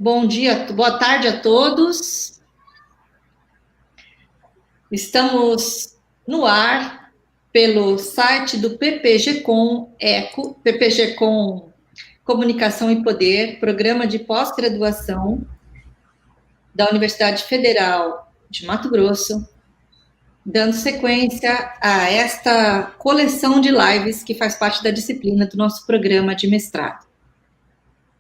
Bom dia, boa tarde a todos. Estamos no ar pelo site do PPG-Com Eco, PPG-Com Comunicação e Poder, programa de pós-graduação da Universidade Federal de Mato Grosso, dando sequência a esta coleção de lives que faz parte da disciplina do nosso programa de mestrado.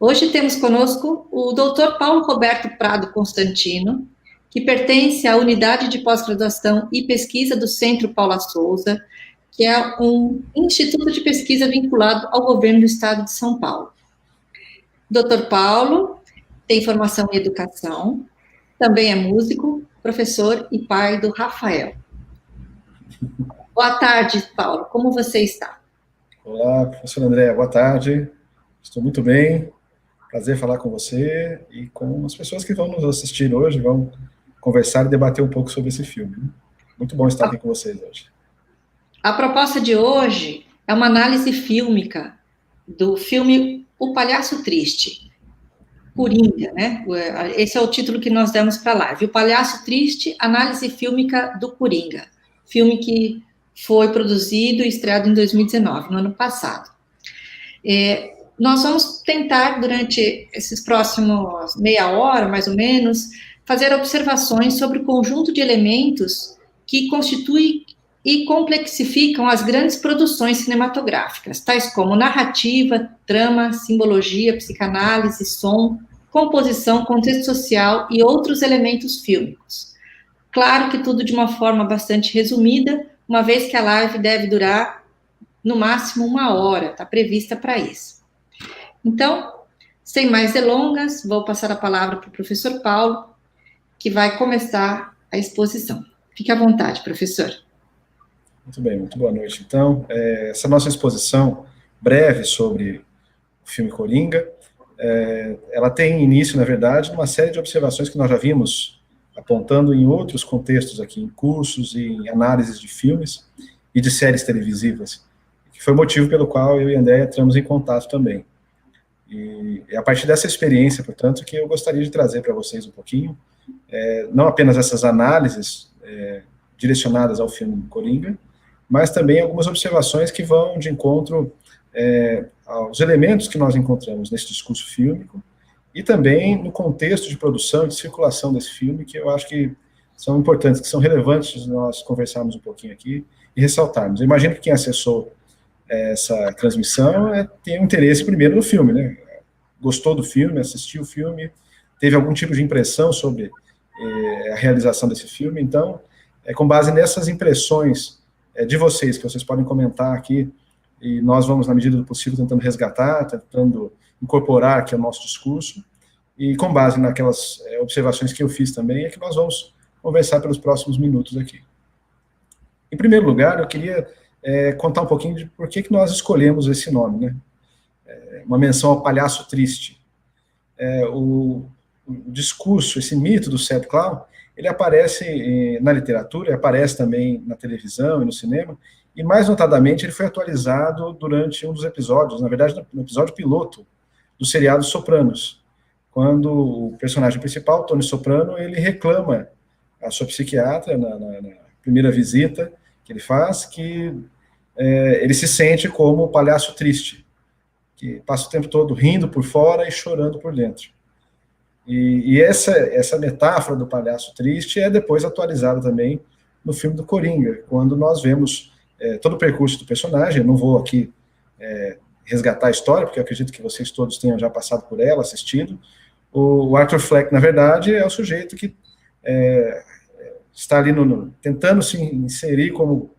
Hoje temos conosco o Dr. Paulo Roberto Prado Constantino, que pertence à Unidade de Pós-Graduação e Pesquisa do Centro Paula Souza, que é um instituto de pesquisa vinculado ao governo do estado de São Paulo. Dr. Paulo tem formação em educação, também é músico, professor e pai do Rafael. Boa tarde, Paulo, como você está? Olá, professor André, boa tarde. Estou muito bem. Prazer falar com você e com as pessoas que vão nos assistir hoje, vão conversar e debater um pouco sobre esse filme. Muito bom estar aqui com vocês hoje. A proposta de hoje é uma análise fílmica do filme O Palhaço Triste, Coringa, né? Esse é o título que nós demos para a live. O Palhaço Triste, análise fílmica do Coringa. Filme que foi produzido e estreado em 2019, no ano passado. Nós vamos tentar, durante esses próximos meia hora, mais ou menos, fazer observações sobre o conjunto de elementos que constituem e complexificam as grandes produções cinematográficas, tais como narrativa, trama, simbologia, psicanálise, som, composição, contexto social e outros elementos fílmicos. Claro que tudo de uma forma bastante resumida, uma vez que a live deve durar, no máximo, 1 hora, está prevista para isso. Então, sem mais delongas, vou passar a palavra para o professor Paulo, que vai começar a exposição. Fique à vontade, professor. Muito bem, muito boa noite. Então, essa nossa exposição breve sobre o filme Coringa, ela tem início, na verdade, numa série de observações que nós já vimos apontando em outros contextos aqui, em cursos e em análises de filmes e de séries televisivas, que foi o motivo pelo qual eu e a Andréia entramos em contato também. E é a partir dessa experiência, portanto, que eu gostaria de trazer para vocês um pouquinho, não apenas essas análises direcionadas ao filme Coringa, mas também algumas observações que vão de encontro aos elementos que nós encontramos nesse discurso fílmico e também no contexto de produção e de circulação desse filme, que eu acho que são importantes, que são relevantes nós conversarmos um pouquinho aqui e ressaltarmos. Eu imagino que quem acessou essa transmissão tem um interesse primeiro no filme, né? Gostou do filme, assistiu o filme, teve algum tipo de impressão sobre a realização desse filme. Então, com base nessas impressões de vocês, que vocês podem comentar aqui, e nós vamos, na medida do possível, tentando resgatar, tentando incorporar aqui ao nosso discurso, e com base naquelas observações que eu fiz também, é que nós vamos conversar pelos próximos minutos aqui. Em primeiro lugar, eu queria contar um pouquinho de por que nós escolhemos esse nome, né? Uma menção ao palhaço triste. O discurso, esse mito do Sad Clown, ele aparece na literatura, aparece também na televisão e no cinema, e mais notadamente ele foi atualizado durante um dos episódios, na verdade no episódio piloto do seriado Sopranos, quando o personagem principal, Tony Soprano, ele reclama a sua psiquiatra na primeira visita que ele faz, que ele se sente como o palhaço triste, que passa o tempo todo rindo por fora e chorando por dentro. E essa metáfora do palhaço triste é depois atualizada também no filme do Coringa, quando nós vemos todo o percurso do personagem. Eu não vou aqui resgatar a história, porque eu acredito que vocês todos tenham já passado por ela, assistido. O Arthur Fleck, na verdade, é o sujeito que está ali tentando se inserir como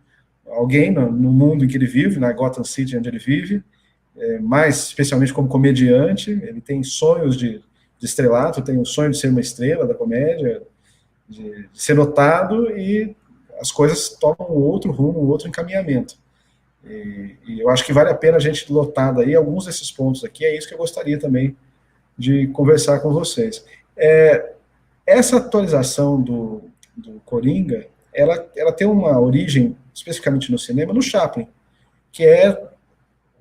alguém no mundo em que ele vive, na Gotham City onde ele vive, mais especialmente como comediante. Ele tem sonhos de estrelato, tem o sonho de ser uma estrela da comédia, de ser notado, e as coisas tomam um outro rumo, um outro encaminhamento. E eu acho que vale a pena a gente lotar daí alguns desses pontos aqui. É isso que eu gostaria também de conversar com vocês. Essa atualização do Coringa, ela tem uma origem, especificamente no cinema, no Chaplin, que é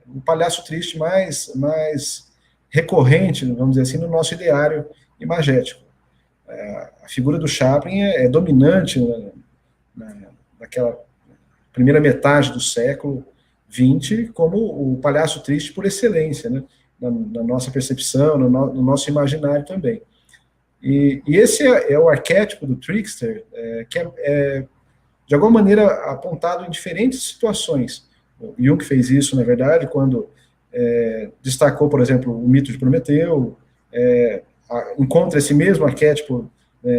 o palhaço triste mais recorrente, vamos dizer assim, no nosso ideário imagético. A figura do Chaplin é dominante naquela primeira metade do século XX, como o palhaço triste por excelência, né? Na nossa percepção, no nosso imaginário também. E esse é o arquétipo do trickster, que é, de alguma maneira, apontado em diferentes situações. O Jung fez isso, na verdade, quando destacou, por exemplo, o mito de Prometeu, encontra esse mesmo arquétipo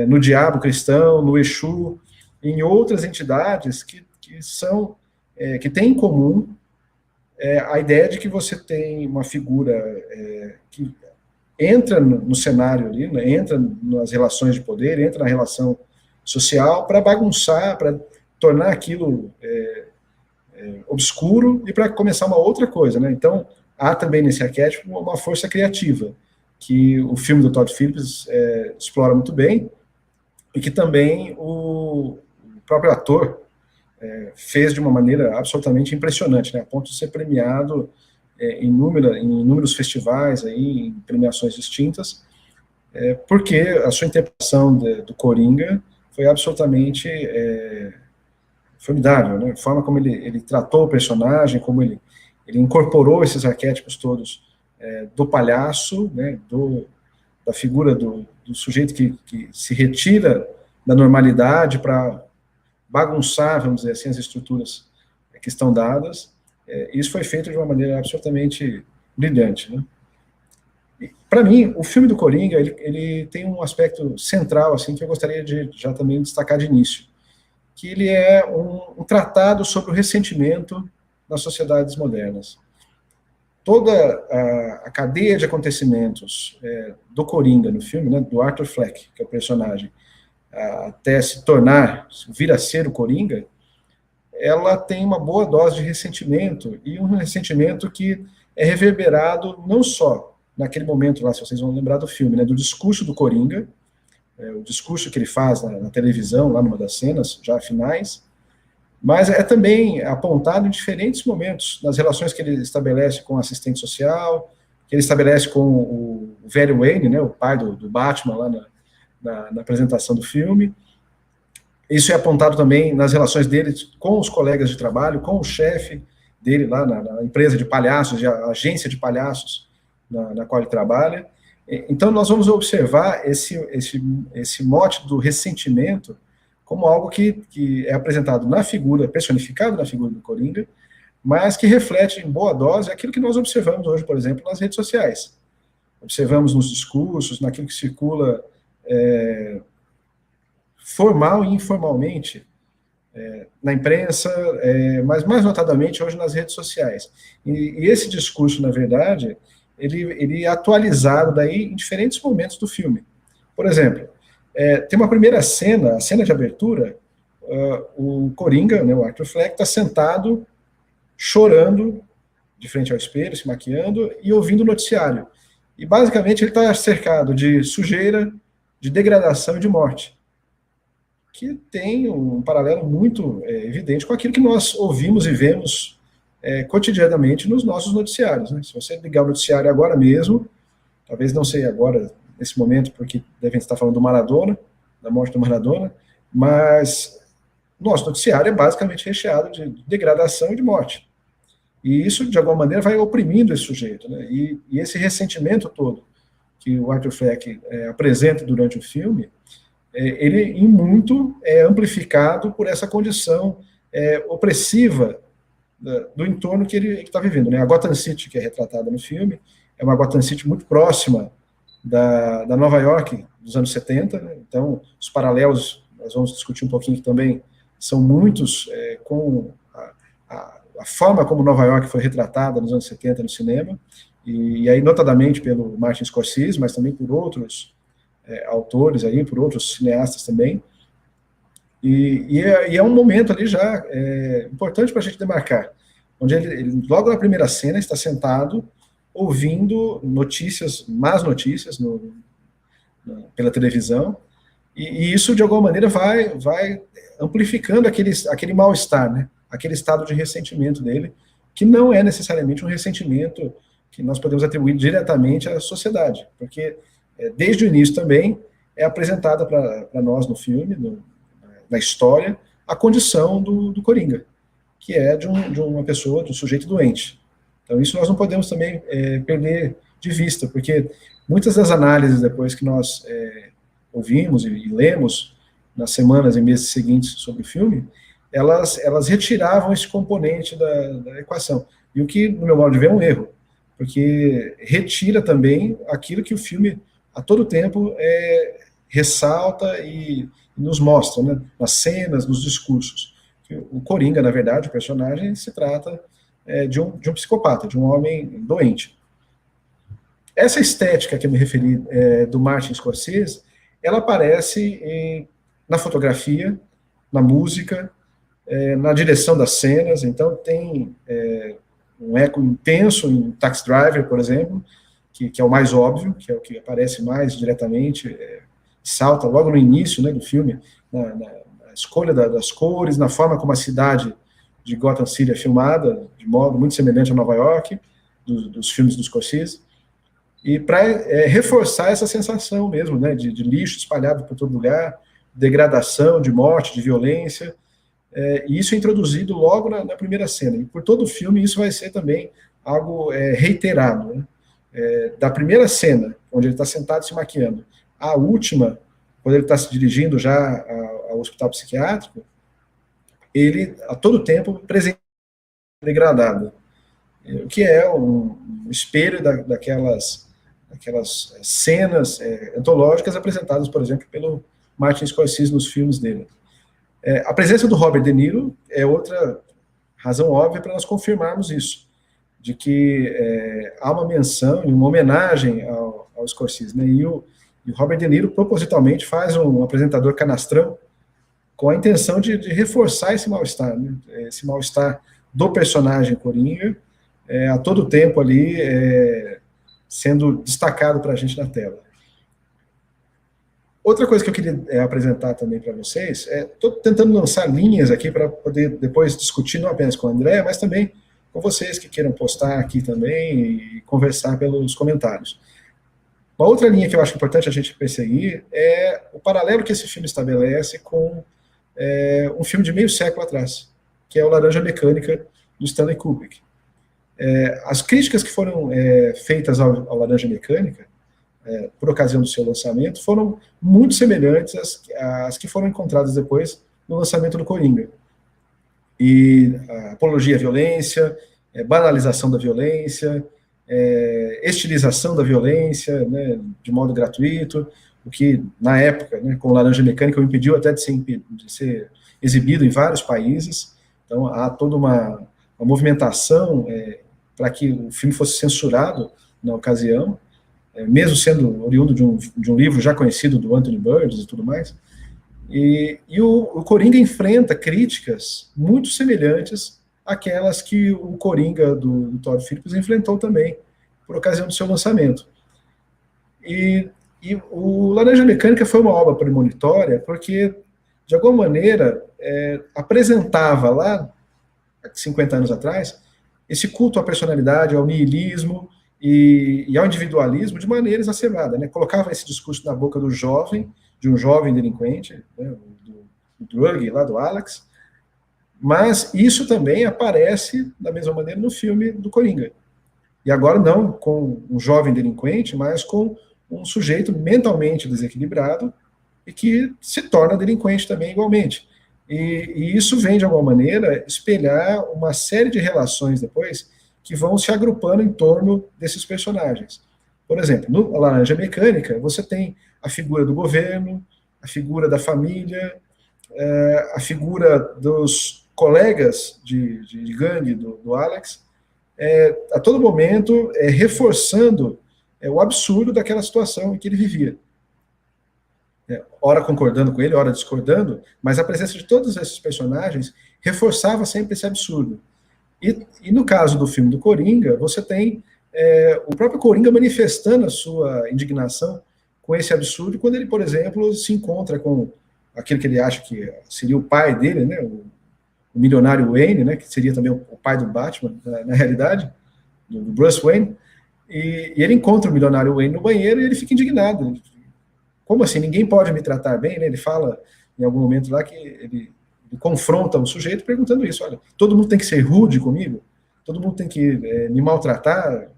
no diabo cristão, no Exu, em outras entidades que têm em comum a ideia de que você tem uma figura que entra no cenário ali, né, entra nas relações de poder, entra na relação social para bagunçar, para tornar aquilo obscuro e para começar uma outra coisa, né? Então, há também nesse arquétipo uma força criativa, que o filme do Todd Phillips explora muito bem, e que também o próprio ator fez de uma maneira absolutamente impressionante, né, a ponto de ser premiado em inúmeros festivais, aí, em premiações distintas, porque a sua interpretação do Coringa foi absolutamente formidável, né, a forma como ele tratou o personagem, como ele incorporou esses arquétipos todos do palhaço, né, da figura do sujeito que se retira da normalidade para bagunçar, vamos dizer assim, as estruturas que estão dadas. Isso foi feito de uma maneira absolutamente brilhante, né? Para mim, o filme do Coringa, ele tem um aspecto central, assim, que eu gostaria de já também destacar de início, que ele é um tratado sobre o ressentimento nas sociedades modernas. Toda a cadeia de acontecimentos do Coringa no filme, né, do Arthur Fleck, que é o personagem, até se tornar, vir a ser o Coringa, ela tem uma boa dose de ressentimento, e um ressentimento que é reverberado não só naquele momento lá, se vocês vão lembrar do filme, né, do discurso do Coringa, o discurso que ele faz na televisão, lá numa das cenas, já finais, mas é também apontado em diferentes momentos, nas relações que ele estabelece com o assistente social, que ele estabelece com o velho Wayne, né, o pai do Batman, lá na apresentação do filme. Isso é apontado também nas relações dele com os colegas de trabalho, com o chefe dele lá na empresa de palhaços, a agência de palhaços na qual ele trabalha. Então, nós vamos observar esse mote do ressentimento como algo que é apresentado na figura, personificado na figura do Coringa, mas que reflete em boa dose aquilo que nós observamos hoje, por exemplo, nas redes sociais. Observamos nos discursos, naquilo que circula formal e informalmente na imprensa, mas mais notadamente hoje nas redes sociais. E esse discurso, na verdade, ele é atualizado daí em diferentes momentos do filme. Por exemplo, tem uma primeira cena, a cena de abertura, o Coringa, né, o Arthur Fleck, está sentado, chorando, de frente ao espelho, se maquiando, e ouvindo o noticiário. E, basicamente, ele está cercado de sujeira, de degradação e de morte, que tem um paralelo muito evidente com aquilo que nós ouvimos e vemos cotidianamente nos nossos noticiários, né? Se você ligar o noticiário agora mesmo, talvez não sei agora, nesse momento, porque devem estar falando do Maradona, da morte do Maradona, mas nosso noticiário é basicamente recheado de degradação e de morte. E isso, de alguma maneira, vai oprimindo esse sujeito, né? E esse ressentimento todo que o Arthur Fleck apresenta durante o filme, ele, em muito, é amplificado por essa condição opressiva do entorno que ele está vivendo, né? A Gotham City, que é retratada no filme, é uma Gotham City muito próxima da Nova York dos anos 70, né? Então, os paralelos, nós vamos discutir um pouquinho também, são muitos com a forma como Nova York foi retratada nos anos 70 no cinema, e aí notadamente pelo Martin Scorsese, mas também por outros autores aí, por outros cineastas também, e é um momento ali já importante para a gente demarcar, onde ele, logo na primeira cena, está sentado, ouvindo notícias, más notícias pela televisão, e isso, de alguma maneira, vai amplificando aquele mal-estar, né? Aquele estado de ressentimento dele, que não é necessariamente um ressentimento que nós podemos atribuir diretamente à sociedade, porque desde o início também é apresentada para nós no filme, na história, a condição do Coringa, que é de uma pessoa, de um sujeito doente. Então isso nós não podemos também perder de vista, porque muitas das análises depois que nós ouvimos e lemos nas semanas e meses seguintes sobre o filme, elas retiravam esse componente da equação. E o que, no meu modo de ver, é um erro, porque retira também aquilo que o filme, a todo tempo, ressalta e nos mostra, né, nas cenas, nos discursos. Que o Coringa, na verdade, o personagem, se trata de um psicopata, de um homem doente. Essa estética que eu me referi do Martin Scorsese, ela aparece na fotografia, na música, na direção das cenas. Então tem um eco intenso em Taxi Driver, por exemplo, que é o mais óbvio, que é o que aparece mais diretamente, salta logo no início, né, do filme, na escolha das cores, na forma como a cidade de Gotham City é filmada, de modo muito semelhante a Nova York, dos filmes dos Scorsese, e para reforçar essa sensação mesmo, né, de lixo espalhado por todo lugar, degradação, de morte, de violência, e isso é introduzido logo na primeira cena, e por todo o filme isso vai ser também algo reiterado, né? Da primeira cena, onde ele está sentado se maquiando, à última, quando ele está se dirigindo já ao hospital psiquiátrico, ele, a todo tempo, presente degradado, o que é um espelho daquelas cenas antológicas apresentadas, por exemplo, pelo Martin Scorsese nos filmes dele. A presença do Robert De Niro é outra razão óbvia para nós confirmarmos isso, de que há uma menção e uma homenagem ao Scorsese, né? E o Robert De Niro propositalmente faz um apresentador canastrão com a intenção de reforçar esse mal-estar, né? Esse mal-estar do personagem Coringa, a todo tempo ali sendo destacado para a gente na tela. Outra coisa que eu queria apresentar também para vocês, estou tentando lançar linhas aqui para poder depois discutir não apenas com o André, mas também com vocês que queiram postar aqui também e conversar pelos comentários. Uma outra linha que eu acho importante a gente perseguir é o paralelo que esse filme estabelece com um filme de meio século atrás, que é o Laranja Mecânica, do Stanley Kubrick. As críticas que foram feitas ao Laranja Mecânica, por ocasião do seu lançamento, foram muito semelhantes às que foram encontradas depois no lançamento do Coringa. E a apologia à violência, banalização da violência, estilização da violência, né, de modo gratuito, o que, na época, né, com o Laranja Mecânica, o impediu até de ser exibido em vários países. Então, há toda uma movimentação para que o filme fosse censurado na ocasião, mesmo sendo oriundo de um livro já conhecido do Anthony Burgess e tudo mais. E o Coringa enfrenta críticas muito semelhantes àquelas que o Coringa do Todd Phillips enfrentou também, por ocasião do seu lançamento. E o Laranja Mecânica foi uma obra premonitória, porque, de alguma maneira, apresentava lá, 50 anos atrás, esse culto à personalidade, ao niilismo e ao individualismo de maneira exacerbada, né? Colocava esse discurso na boca de um jovem delinquente, né, do drug lá do Alex, mas isso também aparece da mesma maneira no filme do Coringa. E agora não com um jovem delinquente, mas com um sujeito mentalmente desequilibrado e que se torna delinquente também igualmente. E isso vem, de alguma maneira, espelhar uma série de relações depois que vão se agrupando em torno desses personagens. Por exemplo, no Laranja Mecânica, você tem a figura do governo, a figura da família, a figura dos colegas de gangue do Alex, a todo momento reforçando o absurdo daquela situação em que ele vivia. Ora concordando com ele, ora discordando, mas a presença de todos esses personagens reforçava sempre esse absurdo. E no caso do filme do Coringa, você tem o próprio Coringa manifestando a sua indignação com esse absurdo, quando ele, por exemplo, se encontra com aquele que ele acha que seria o pai dele, né, o milionário Wayne, né, que seria também o pai do Batman, na realidade, do Bruce Wayne, e ele encontra o milionário Wayne no banheiro e ele fica indignado. Como assim? Ninguém pode me tratar bem, né? Ele fala em algum momento lá que ele confronta o sujeito perguntando isso, olha, todo mundo tem que ser rude comigo? Todo mundo tem que me maltratar?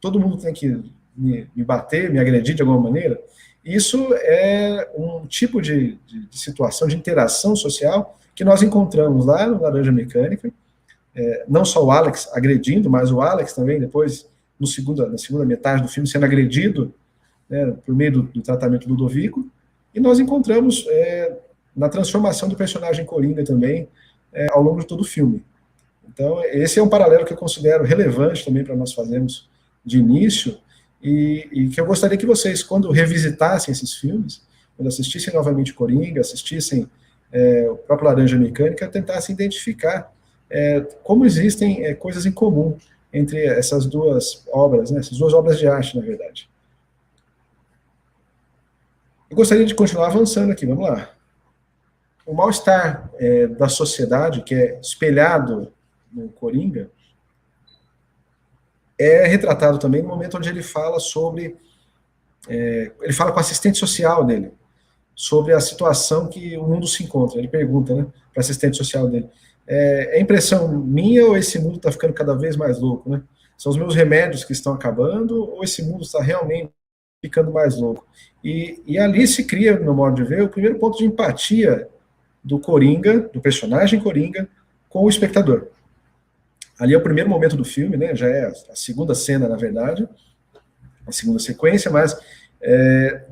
Todo mundo tem que me bater, me agredir de alguma maneira? Isso é um tipo de situação, de interação social que nós encontramos lá no Laranja Mecânica, não só o Alex agredindo, mas o Alex também depois, na segunda metade do filme, sendo agredido, né, por meio do tratamento Ludovico, e nós encontramos na transformação do personagem Coringa também, ao longo de todo o filme. Então, esse é um paralelo que eu considero relevante também para nós fazermos de início, e que eu gostaria que vocês, quando revisitassem esses filmes, quando assistissem novamente Coringa, assistissem o próprio Laranja Mecânica, tentassem identificar como existem coisas em comum entre essas duas obras, né, essas duas obras de arte, na verdade. Eu gostaria de continuar avançando aqui, vamos lá. O mal-estar da sociedade, que é espelhado no Coringa, é retratado também no momento onde ele fala sobre... ele fala com o assistente social dele, sobre a situação que o mundo se encontra. Ele pergunta, né, para o assistente social dele, é impressão minha ou esse mundo está ficando cada vez mais louco, né? São os meus remédios que estão acabando ou esse mundo está realmente ficando mais louco? E ali se cria, no meu modo de ver, o primeiro ponto de empatia do Coringa, do personagem Coringa, com o espectador. Ali é o primeiro momento do filme, né? Já é a segunda cena, na verdade, a segunda sequência, mas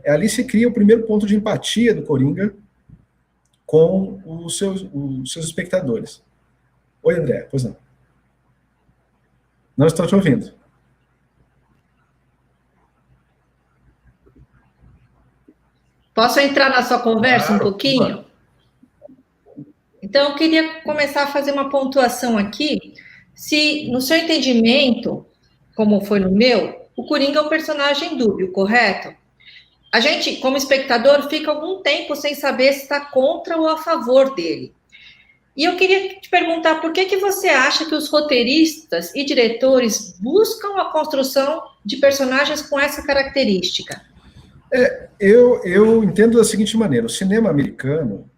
ali se cria o primeiro ponto de empatia do Coringa com os seus espectadores. Oi, André, pois não. Não estou te ouvindo. Posso entrar na sua conversa Claro, um pouquinho? claro. Então, eu queria começar a fazer uma pontuação aqui. Se, no seu entendimento, como foi no meu, o Coringa é um personagem dúbio, correto? A gente, como espectador, fica algum tempo sem saber se está contra ou a favor dele. E eu queria te perguntar, por que você acha que os roteiristas e diretores buscam a construção de personagens com essa característica? Eu entendo da seguinte maneira, o cinema americano,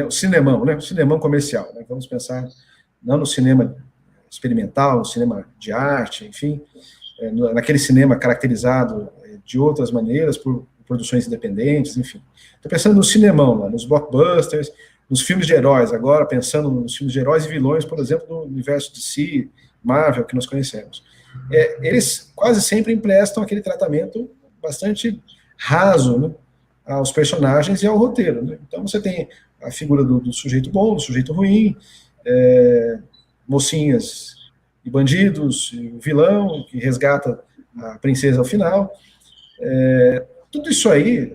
o cinemão, né, o cinemão comercial, né, vamos pensar não no cinema experimental, no cinema de arte, enfim, naquele cinema caracterizado de outras maneiras, por produções independentes, enfim. Estou pensando no cinemão, lá, nos blockbusters, nos filmes de heróis, agora pensando nos filmes de heróis e vilões, por exemplo, do universo DC, Marvel, que nós conhecemos. Eles quase sempre emprestam aquele tratamento bastante raso, né, aos personagens e ao roteiro. Né? Então você tem a figura do sujeito bom, do sujeito ruim, mocinhas e bandidos, e o vilão que resgata a princesa ao final. Tudo isso aí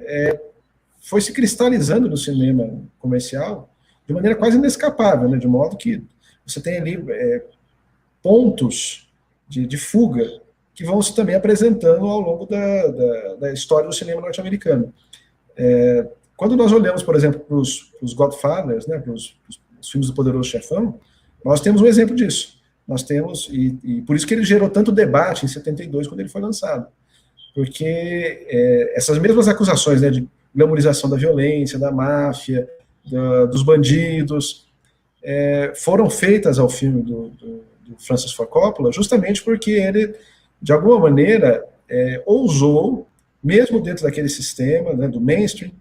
foi se cristalizando no cinema comercial de maneira quase inescapável, né? De modo que você tem ali pontos de fuga que vão se também apresentando ao longo da história do cinema norte-americano. Quando nós olhamos, por exemplo, para os Godfathers, né, para os filmes do Poderoso Chefão, nós temos um exemplo disso. Nós temos, e por isso que ele gerou tanto debate em 72, quando ele foi lançado. Porque essas mesmas acusações, né, de glamorização da violência, da máfia, dos bandidos, foram feitas ao filme do Francis Ford Coppola, justamente porque ele, de alguma maneira, ousou, mesmo dentro daquele sistema, né, do mainstream,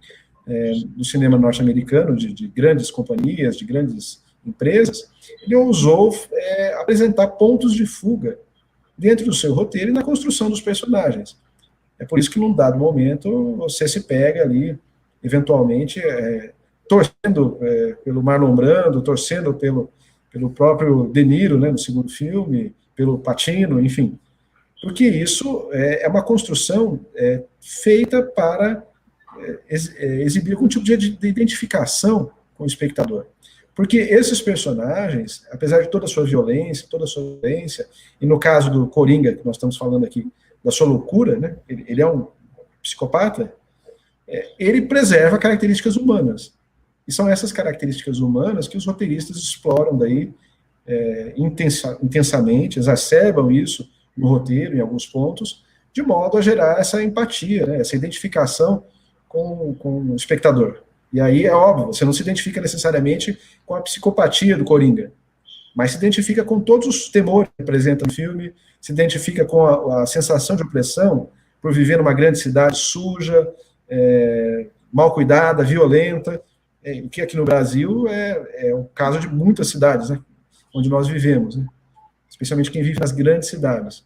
do cinema norte-americano, de grandes companhias, de grandes empresas, ele ousou apresentar pontos de fuga dentro do seu roteiro e na construção dos personagens. É por isso que, num dado momento, você se pega ali, eventualmente, torcendo pelo Marlon Brando, torcendo pelo próprio De Niro, né, no segundo filme, pelo Pacino, enfim. Porque isso é uma construção feita para exibir algum tipo de identificação com o espectador. Porque esses personagens, apesar de toda a sua violência, e no caso do Coringa, que nós estamos falando aqui, da sua loucura, né, ele é um psicopata, ele preserva características humanas. E são essas características humanas que os roteiristas exploram daí intensamente, exacerbam isso no roteiro, em alguns pontos, de modo a gerar essa empatia, né, essa identificação com o espectador. E aí é óbvio, você não se identifica necessariamente com a psicopatia do Coringa, mas se identifica com todos os temores que apresenta no filme, se identifica com a sensação de opressão por viver numa grande cidade suja, mal cuidada, violenta, o que aqui no Brasil é o caso de muitas cidades, né, onde nós vivemos, né, especialmente quem vive nas grandes cidades.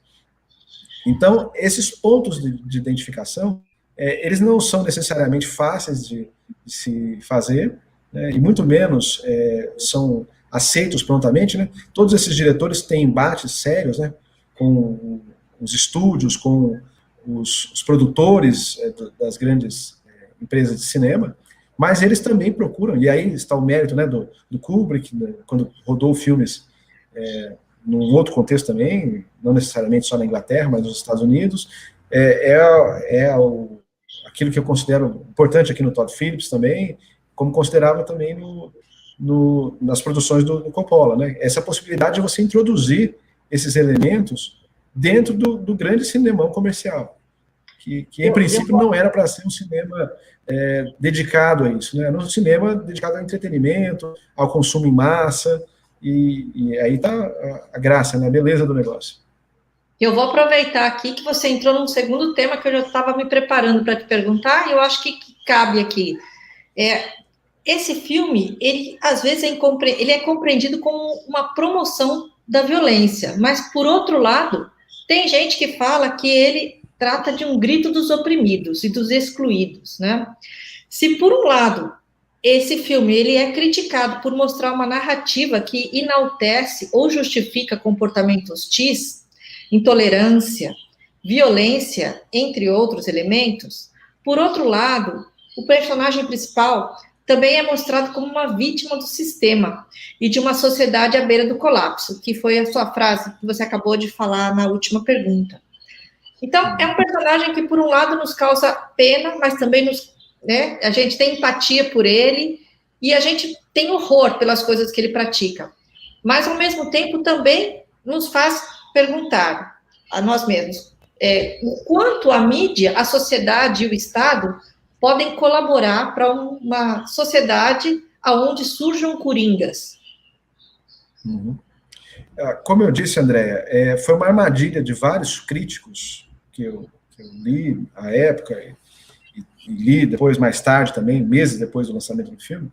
Então, esses pontos de identificação, eles não são necessariamente fáceis de se fazer, né, e muito menos são aceitos prontamente, né? Todos esses diretores têm embates sérios, né, com os estúdios, com os produtores das grandes empresas de cinema, mas eles também procuram, e aí está o mérito, né, do Kubrick, né, quando rodou filmes num outro contexto também, não necessariamente só na Inglaterra, mas nos Estados Unidos, aquilo que eu considero importante aqui no Todd Phillips também, como considerava também nas produções do Coppola, né? Essa possibilidade de você introduzir esses elementos dentro do grande cinemão comercial, que em princípio não era para ser um cinema dedicado a isso, né? Era um cinema dedicado ao entretenimento, ao consumo em massa, e aí está a graça, né? A beleza do negócio. Eu vou aproveitar aqui que você entrou num segundo tema que eu já estava me preparando para te perguntar, e eu acho que cabe aqui. Esse filme, ele às vezes ele é compreendido como uma promoção da violência, mas, por outro lado, tem gente que fala que ele trata de um grito dos oprimidos e dos excluídos, né? Se, por um lado, esse filme ele é criticado por mostrar uma narrativa que enaltece ou justifica comportamentos hostis, intolerância, violência, entre outros elementos, por outro lado, o personagem principal também é mostrado como uma vítima do sistema e de uma sociedade à beira do colapso, que foi a sua frase que você acabou de falar na última pergunta. Então, é um personagem que, por um lado, nos causa pena, mas também né, a gente tem empatia por ele e a gente tem horror pelas coisas que ele pratica. Mas, ao mesmo tempo, também nos faz perguntar a nós mesmos o quanto a mídia, a sociedade e o Estado podem colaborar para uma sociedade onde surjam coringas. Uhum. Como eu disse, Andréia, foi uma armadilha de vários críticos que eu li à época e li depois, mais tarde também, meses depois do lançamento do filme,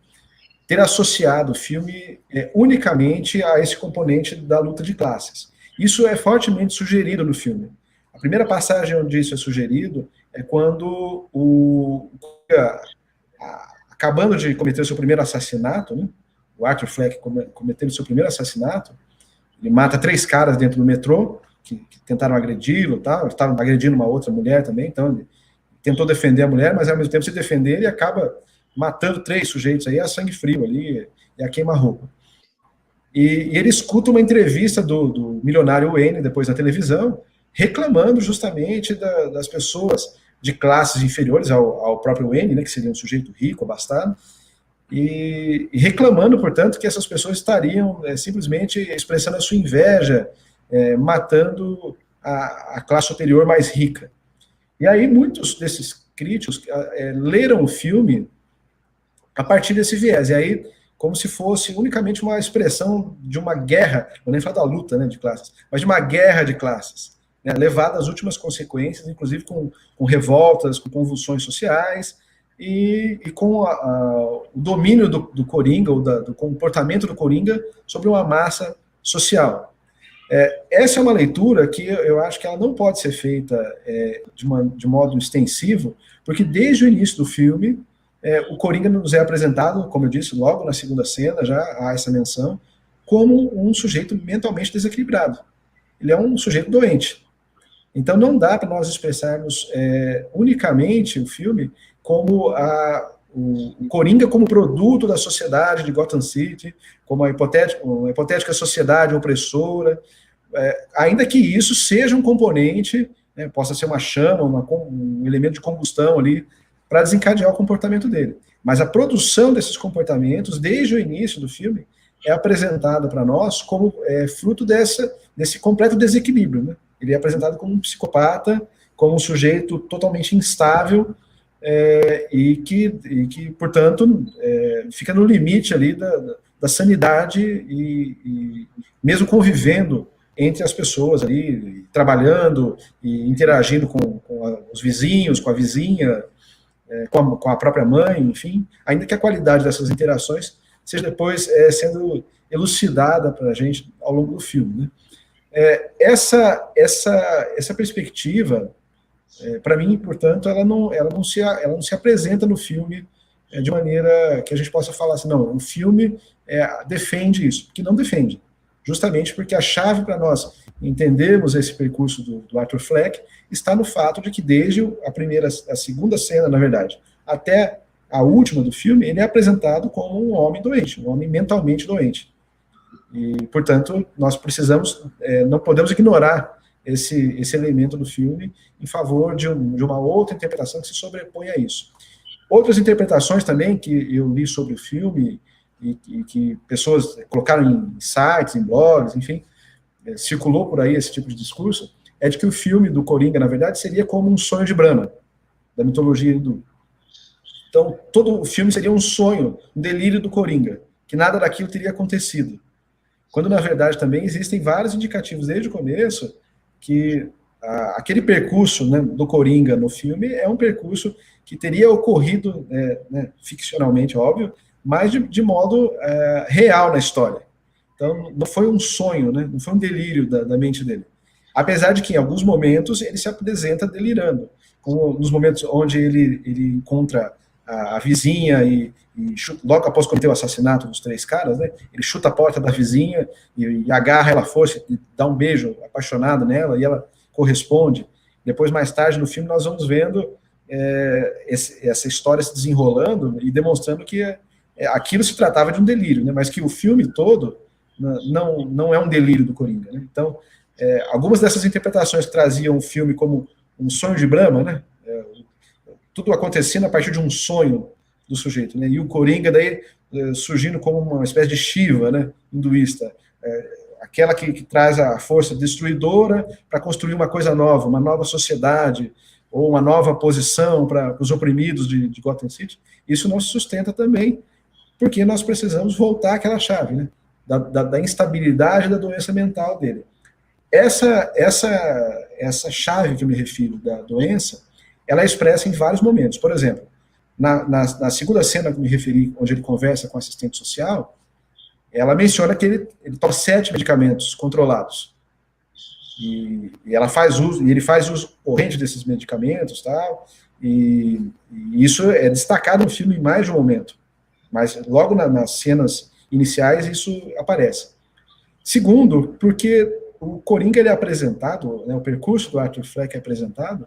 ter associado o filme unicamente a esse componente da luta de classes. Isso é fortemente sugerido no filme. A primeira passagem onde isso é sugerido é quando acabando de cometer o seu primeiro assassinato, né, o Arthur Fleck cometendo o seu primeiro assassinato, ele mata 3 caras dentro do metrô, que tentaram agredi-lo, tá? Estavam agredindo uma outra mulher também, então ele tentou defender a mulher, mas ao mesmo tempo se defender, ele acaba matando 3 sujeitos aí a sangue frio ali, e a queima-roupa. E ele escuta uma entrevista do milionário Wayne, depois na televisão, reclamando justamente das pessoas de classes inferiores ao próprio Wayne, né, que seria um sujeito rico, abastado, e reclamando, portanto, que essas pessoas estariam simplesmente expressando a sua inveja, matando a classe superior mais rica. E aí muitos desses críticos leram o filme a partir desse viés, e aí como se fosse unicamente uma expressão de uma guerra, não vou nem falar da luta, né, de classes, mas de uma guerra de classes, né, levada às últimas consequências, inclusive com revoltas, com convulsões sociais, e com o domínio do Coringa, ou do comportamento do Coringa sobre uma massa social. Essa é uma leitura que eu acho que ela não pode ser feita de modo extensivo, porque desde o início do filme, o Coringa nos é apresentado, como eu disse, logo na segunda cena, já há essa menção, como um sujeito mentalmente desequilibrado. Ele é um sujeito doente. Então não dá para nós expressarmos unicamente o filme como o Coringa como produto da sociedade de Gotham City, como uma hipotética sociedade opressora, ainda que isso seja um componente, né, possa ser uma chama, um elemento de combustão ali, para desencadear o comportamento dele. Mas a produção desses comportamentos, desde o início do filme, é apresentada para nós como fruto desse completo desequilíbrio, né? Ele é apresentado como um psicopata, como um sujeito totalmente instável, e que portanto, fica no limite ali da sanidade e mesmo convivendo entre as pessoas ali, trabalhando e interagindo com os vizinhos, com a vizinha, com a própria mãe, enfim, ainda que a qualidade dessas interações seja depois sendo elucidada para a gente ao longo do filme, né? Essa perspectiva, para mim, portanto, ela não se apresenta no filme de maneira que a gente possa falar assim, não, o filme defende isso, porque não defende, justamente porque a chave para nós entendermos esse percurso do Arthur Fleck está no fato de que desde a segunda cena, na verdade, até a última do filme, ele é apresentado como um homem doente, um homem mentalmente doente. E, portanto, nós precisamos, não podemos ignorar esse elemento do filme em favor de uma outra interpretação que se sobrepõe a isso. Outras interpretações também que eu li sobre o filme e que pessoas colocaram em sites, em blogs, enfim, circulou por aí esse tipo de discurso, é de que o filme do Coringa, na verdade, seria como um sonho de Brahma, da mitologia hindu. Então, todo o filme seria um sonho, um delírio do Coringa, que nada daquilo teria acontecido. Quando, na verdade, também existem vários indicativos desde o começo que aquele percurso, né, do Coringa no filme é um percurso que teria ocorrido, ficcionalmente, óbvio, mas de modo real na história. Então, não foi um sonho, né, não foi um delírio da mente dele. Apesar de que, em alguns momentos, ele se apresenta delirando. Como nos momentos onde ele encontra a vizinha e logo após cometer o assassinato dos 3 caras, né, ele chuta a porta da vizinha e agarra ela à força e dá um beijo apaixonado nela e ela corresponde. Depois, mais tarde, no filme, nós vamos vendo essa história se desenrolando e demonstrando que aquilo se tratava de um delírio, né, mas que o filme todo não é um delírio do Coringa. Né? Então, algumas dessas interpretações que traziam o filme como um sonho de Brahma, né, tudo acontecendo a partir de um sonho do sujeito, né? E o Coringa daí surgindo como uma espécie de Shiva, né, hinduísta, aquela que traz a força destruidora para construir uma coisa nova, uma nova sociedade, ou uma nova posição para os oprimidos de Gotham City. Isso não se sustenta também, porque nós precisamos voltar àquela chave, né, da instabilidade da doença mental dele. Essa chave que eu me refiro da doença, ela é expressa em vários momentos. Por exemplo, na segunda cena que eu me referi, onde ele conversa com o assistente social, ela menciona que ele toma 7 medicamentos controlados. E ele faz uso corrente desses medicamentos, tal, e isso é destacado no filme em mais de um momento. Mas logo nas cenas iniciais isso aparece. Segundo, porque o Coringa ele é apresentado, né, o percurso do Arthur Fleck é apresentado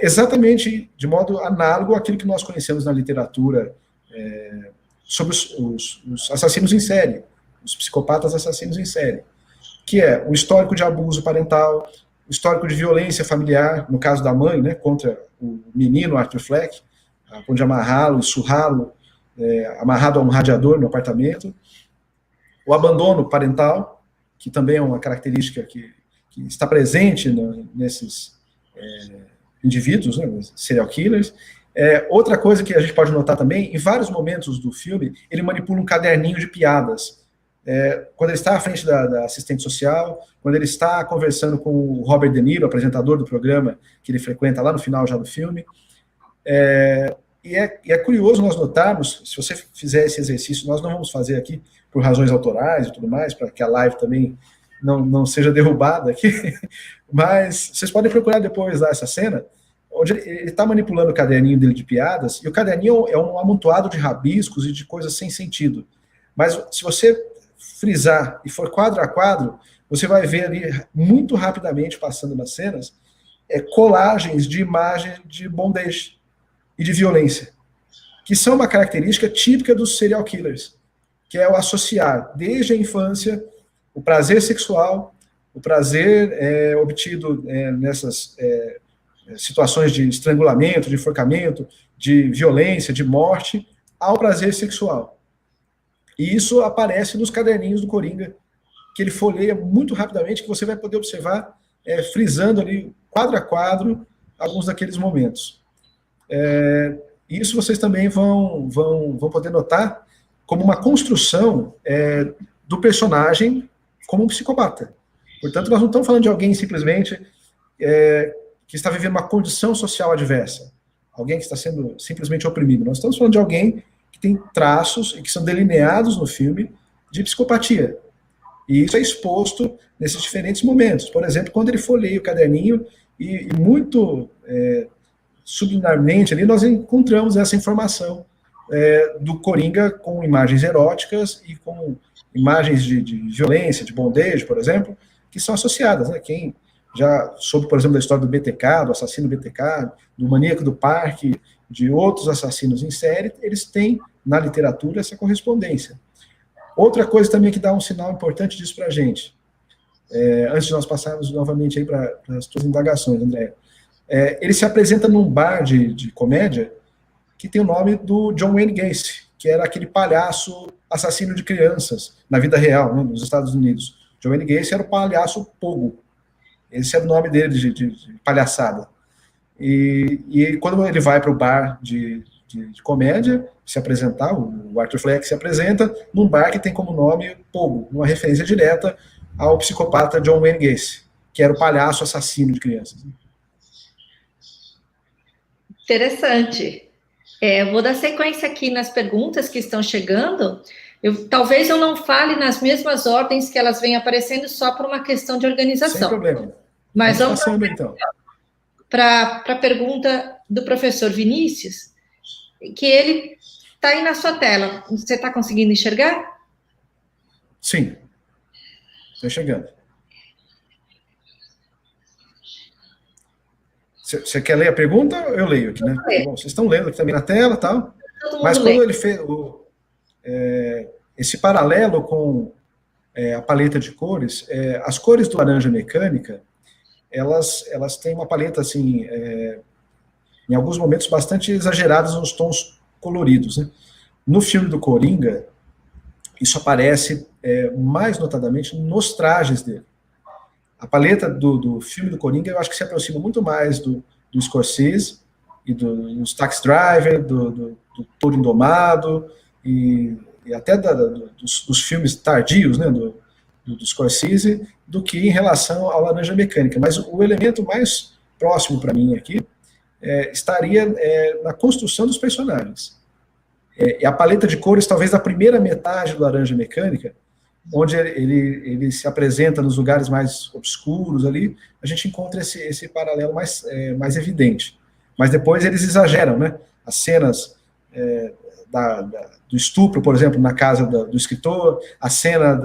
exatamente de modo análogo àquilo que nós conhecemos na literatura sobre os assassinos em série, os psicopatas assassinos em série, que é o histórico de abuso parental, o histórico de violência familiar, no caso da mãe, né, contra o menino Arthur Fleck, onde amarrá-lo e surrá-lo, amarrado a um radiador no apartamento, o abandono parental, que também é uma característica que está presente nesses indivíduos, né, serial killers. Outra coisa que a gente pode notar também, em vários momentos do filme, ele manipula um caderninho de piadas. Quando ele está à frente da assistente social, quando ele está conversando com o Robert De Niro, apresentador do programa que ele frequenta lá no final já do filme. E é curioso nós notarmos, se você fizer esse exercício, nós não vamos fazer aqui por razões autorais e tudo mais, para que a live também não seja derrubada aqui, mas vocês podem procurar depois lá essa cena, onde ele está manipulando o caderninho dele de piadas, e o caderninho é um amontoado de rabiscos e de coisas sem sentido. Mas se você frisar e for quadro a quadro, você vai ver ali, muito rapidamente, passando nas cenas, colagens de imagem de bondage e de violência, que são uma característica típica dos serial killers, que é o associar, desde a infância, o prazer sexual, o prazer obtido nessas situações de estrangulamento, de enforcamento, de violência, de morte, ao prazer sexual. E isso aparece nos caderninhos do Coringa, que ele folheia muito rapidamente, que você vai poder observar frisando ali, quadro a quadro, alguns daqueles momentos. Isso vocês também vão poder notar como uma construção do personagem como um psicopata. Portanto, nós não estamos falando de alguém simplesmente que está vivendo uma condição social adversa, alguém que está sendo simplesmente oprimido. Nós estamos falando de alguém que tem traços e que são delineados no filme de psicopatia. E isso é exposto nesses diferentes momentos. Por exemplo, quando ele folheia o caderninho e muito subliminarmente ali nós encontramos essa informação do Coringa com imagens eróticas e com imagens de violência, de bondejo, por exemplo, que são associadas, né? Quem já soube, por exemplo, da história do BTK, do assassino BTK, do maníaco do parque, de outros assassinos em série, eles têm na literatura essa correspondência. Outra coisa também que dá um sinal importante disso para a gente, antes de nós passarmos novamente aí para as tuas indagações, André, ele se apresenta num bar de comédia que tem o nome do John Wayne Gacy, que era aquele palhaço assassino de crianças na vida real, né, nos Estados Unidos. John Wayne Gacy era o palhaço Pogo. Esse era o nome dele de palhaçada. E quando ele vai para o bar de comédia se apresentar, o Arthur Fleck se apresenta num bar que tem como nome Pogo, uma referência direta ao psicopata John Wayne Gacy, que era o palhaço assassino de crianças. Interessante. Vou dar sequência aqui nas perguntas que estão chegando. Talvez eu não fale nas mesmas ordens que elas vêm aparecendo só por uma questão de organização. Sem problema. Mas vamos passando, então. Para a pergunta do professor Vinícius, que ele está aí na sua tela. Você está conseguindo enxergar? Sim. Estou chegando. Você quer ler a pergunta? Eu leio aqui, né? Bom, vocês estão lendo aqui também na tela e tal. Mas quando ele fez esse paralelo com a paleta de cores, as cores do Laranja Mecânica, elas têm uma paleta, assim, em alguns momentos, bastante exageradas nos tons coloridos, né? No filme do Coringa, isso aparece mais notadamente nos trajes dele. A paleta do filme do Coringa, eu acho que se aproxima muito mais do Scorsese e dos Taxi Driver, do Toro Indomado e até dos filmes tardios, né, do Scorsese, do que em relação ao Laranja Mecânica. Mas o elemento mais próximo para mim aqui estaria na construção dos personagens. E a paleta de cores, talvez da primeira metade do Laranja Mecânica, onde ele se apresenta nos lugares mais obscuros ali, a gente encontra esse paralelo mais evidente. Mas depois eles exageram, né? As cenas do estupro, por exemplo, na casa do escritor, a cena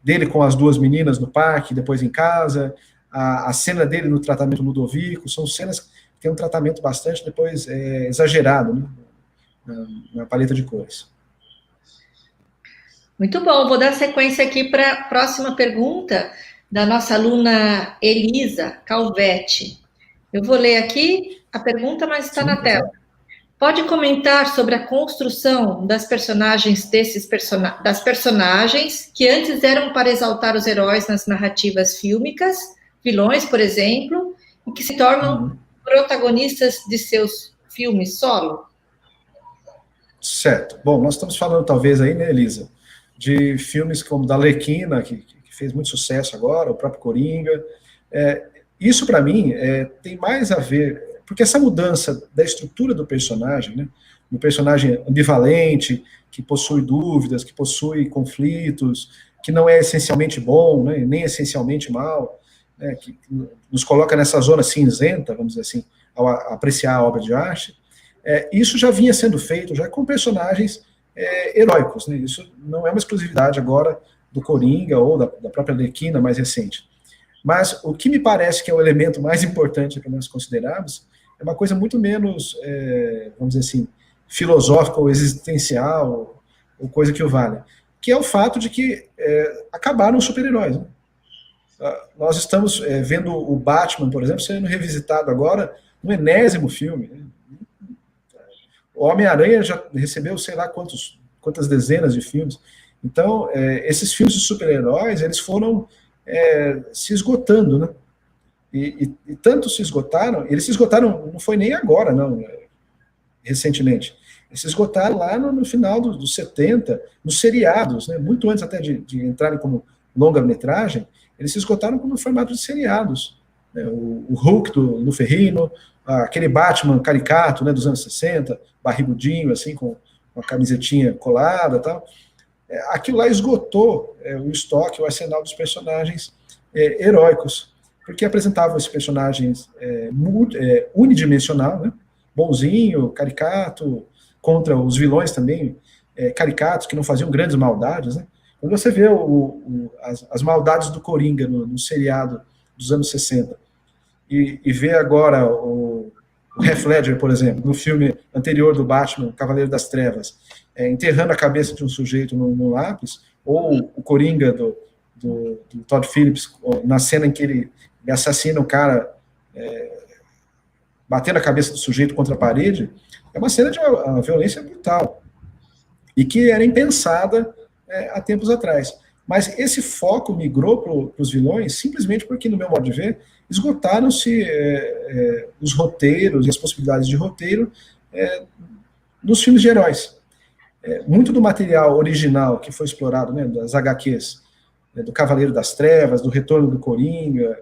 dele com as duas meninas no parque, depois em casa, a cena dele no tratamento Ludovico, são cenas que têm um tratamento bastante depois exagerado, né? Na paleta de cores. Muito bom, vou dar sequência aqui para a próxima pergunta da nossa aluna Elisa Calvetti. Eu vou ler aqui a pergunta, mas está na tela. Pode comentar sobre a construção das personagens das personagens que antes eram para exaltar os heróis nas narrativas fílmicas, vilões, por exemplo, e que se tornam protagonistas de seus filmes solo? Certo. Bom, nós estamos falando talvez aí, né, Elisa, de filmes como da Arlequina, que fez muito sucesso agora, o próprio Coringa. Isso, para mim, tem mais a ver, porque essa mudança da estrutura do personagem, né, um personagem ambivalente, que possui dúvidas, que possui conflitos, que não é essencialmente bom, né, nem essencialmente mal, né, que nos coloca nessa zona cinzenta, vamos dizer assim, ao apreciar a obra de arte, isso já vinha sendo feito já com personagens heróicos, né? Isso não é uma exclusividade agora do Coringa ou da própria Arlequina mais recente. Mas o que me parece que é o elemento mais importante para nós considerarmos é uma coisa muito menos, vamos dizer assim, filosófica ou existencial, ou coisa que o valha, que é o fato de que acabaram os super-heróis, né? Nós estamos vendo o Batman, por exemplo, sendo revisitado agora no enésimo filme, né? O Homem-Aranha já recebeu, sei lá, quantas dezenas de filmes. Então, esses filmes de super-heróis, eles foram se esgotando, né? E tanto se esgotaram, eles se esgotaram, não foi nem agora, não, recentemente. Eles se esgotaram lá no final dos 70, nos seriados, né, muito antes até de entrarem como longa-metragem, eles se esgotaram no formato de seriados. Né, o Hulk do Ferrino, aquele Batman caricato, né, dos anos 60, barrigudinho, assim, com uma camisetinha colada e tal. Aquilo lá esgotou o estoque, o arsenal dos personagens heróicos, porque apresentavam esses personagens unidimensional, né, bonzinho, caricato, contra os vilões também, caricatos, que não faziam grandes maldades, né. Quando você vê as maldades do Coringa no seriado dos anos 60, e vê agora o Heath Ledger, por exemplo, no filme anterior do Batman, Cavaleiro das Trevas, enterrando a cabeça de um sujeito no lápis, ou o Coringa do Todd Phillips, na cena em que ele assassina o cara batendo a cabeça do sujeito contra a parede, é uma cena de uma violência brutal, e que era impensada há tempos atrás. Mas esse foco migrou para os vilões simplesmente porque, no meu modo de ver, esgotaram-se os roteiros e as possibilidades de roteiro nos filmes de heróis. Muito do material original que foi explorado, né, das HQs, do Cavaleiro das Trevas, do Retorno do Coringa,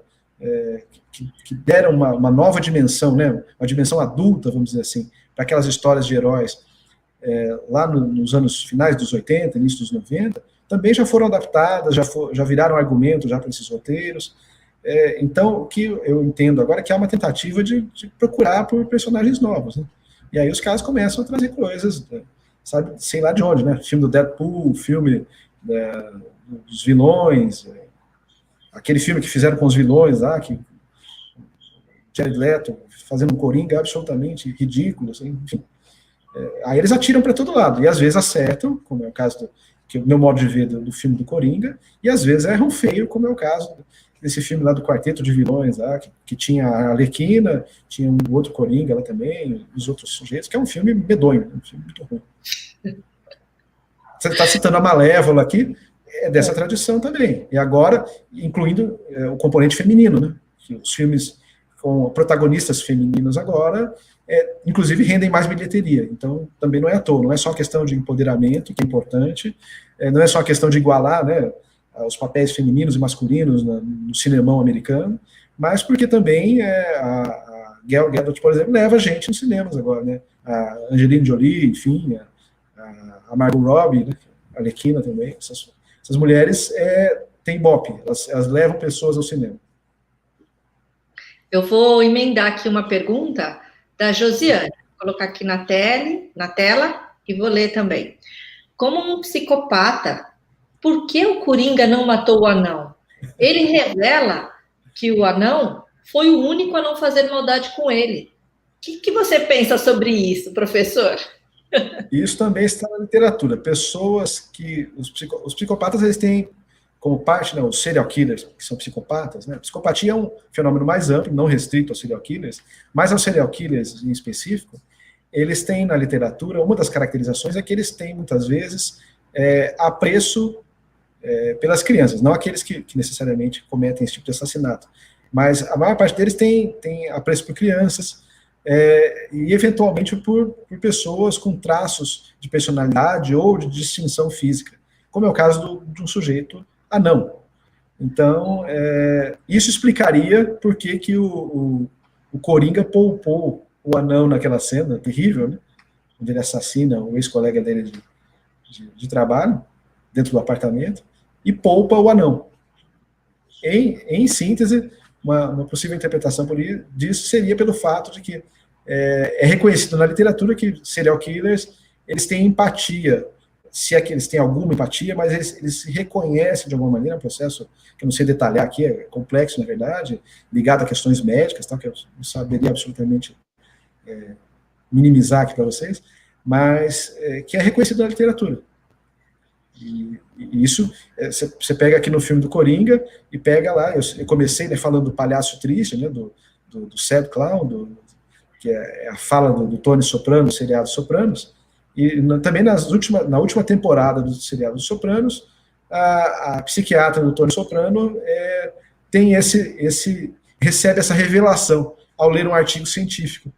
que deram uma nova dimensão, né, uma dimensão adulta, vamos dizer assim, para aquelas histórias de heróis lá nos anos finais dos 80, início dos 90, também já foram adaptadas, já viraram argumento já para esses roteiros. Então, o que eu entendo agora é que há uma tentativa de procurar por personagens novos, né? E aí os caras começam a trazer coisas, sabe, sei lá de onde, né? Filme do Deadpool, filme dos vilões, aquele filme que fizeram com os vilões lá, que Jared Leto fazendo um Coringa absolutamente ridículo, assim, enfim. Aí eles atiram para todo lado, e às vezes acertam, como é o caso que o meu modo de ver do filme do Coringa, e às vezes erram feio, como é o caso desse filme lá do Quarteto de Vilões, lá, que tinha a Arlequina, tinha um outro Coringa lá também, os outros sujeitos, que é um filme medonho, um filme muito ruim. Você está citando a Malévola aqui, é dessa tradição também, e agora, incluindo o componente feminino, né, que os filmes com protagonistas femininos agora, inclusive rendem mais bilheteria, então também não é à toa, não é só questão de empoderamento, que é importante, não é só questão de igualar, né, os papéis femininos e masculinos no cinemão americano, mas porque também a Gal Gadot, por exemplo, leva gente nos cinemas agora, né, a Angelina Jolie, enfim, a Margot Robbie, né, a Arlequina também, essas mulheres têm ibope, elas levam pessoas ao cinema. Eu vou emendar aqui uma pergunta da Josiane, vou colocar aqui na tela e vou ler também. Como um psicopata, por que o Coringa não matou o anão? Ele revela que o anão foi o único a não fazer maldade com ele. O que você pensa sobre isso, professor? Isso também está na literatura. Pessoas que... Os psicopatas, eles têm como parte, né, os serial killers, que são psicopatas, né? Psicopatia é um fenômeno mais amplo, não restrito aos serial killers, mas aos serial killers em específico, eles têm na literatura, uma das caracterizações é que eles têm, muitas vezes, apreço pelas crianças, não aqueles que necessariamente cometem esse tipo de assassinato, mas a maior parte deles tem apreço por crianças, e eventualmente por pessoas com traços de personalidade ou de distinção física, como é o caso de um sujeito anão. Então, isso explicaria por que o Coringa poupou o anão naquela cena terrível, né, onde ele assassina o ex-colega dele de trabalho, dentro do apartamento, e poupa o anão. Em síntese, uma possível interpretação disso seria pelo fato de que é reconhecido na literatura que serial killers, eles têm empatia, se é que eles têm alguma empatia, mas eles se reconhecem de alguma maneira, um processo que eu não sei detalhar aqui, é complexo, na verdade, ligado a questões médicas, que eu não saberia absolutamente minimizar aqui para vocês, mas que é reconhecido na literatura. E isso, você pega aqui no filme do Coringa, e pega lá, eu comecei, né, falando do palhaço triste, né, do Sad Clown, que é a fala do Tony Soprano, do seriado Sopranos, e também na última temporada do seriado dos Sopranos, a psiquiatra do Tony Soprano tem esse recebe essa revelação ao ler um artigo científico.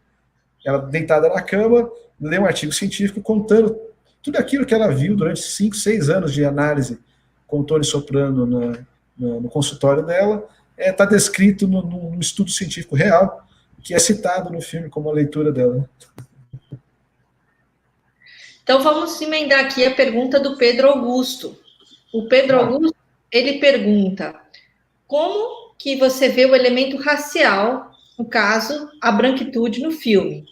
Ela, deitada na cama, lê um artigo científico contando tudo aquilo que ela viu durante 5, 6 anos de análise com o Tony Soprano no consultório dela, está descrito num estudo científico real, que é citado no filme como a leitura dela. Então, vamos emendar aqui a pergunta do Pedro Augusto. O Pedro Augusto, ele pergunta, como que você vê o elemento racial, no caso, a branquitude no filme?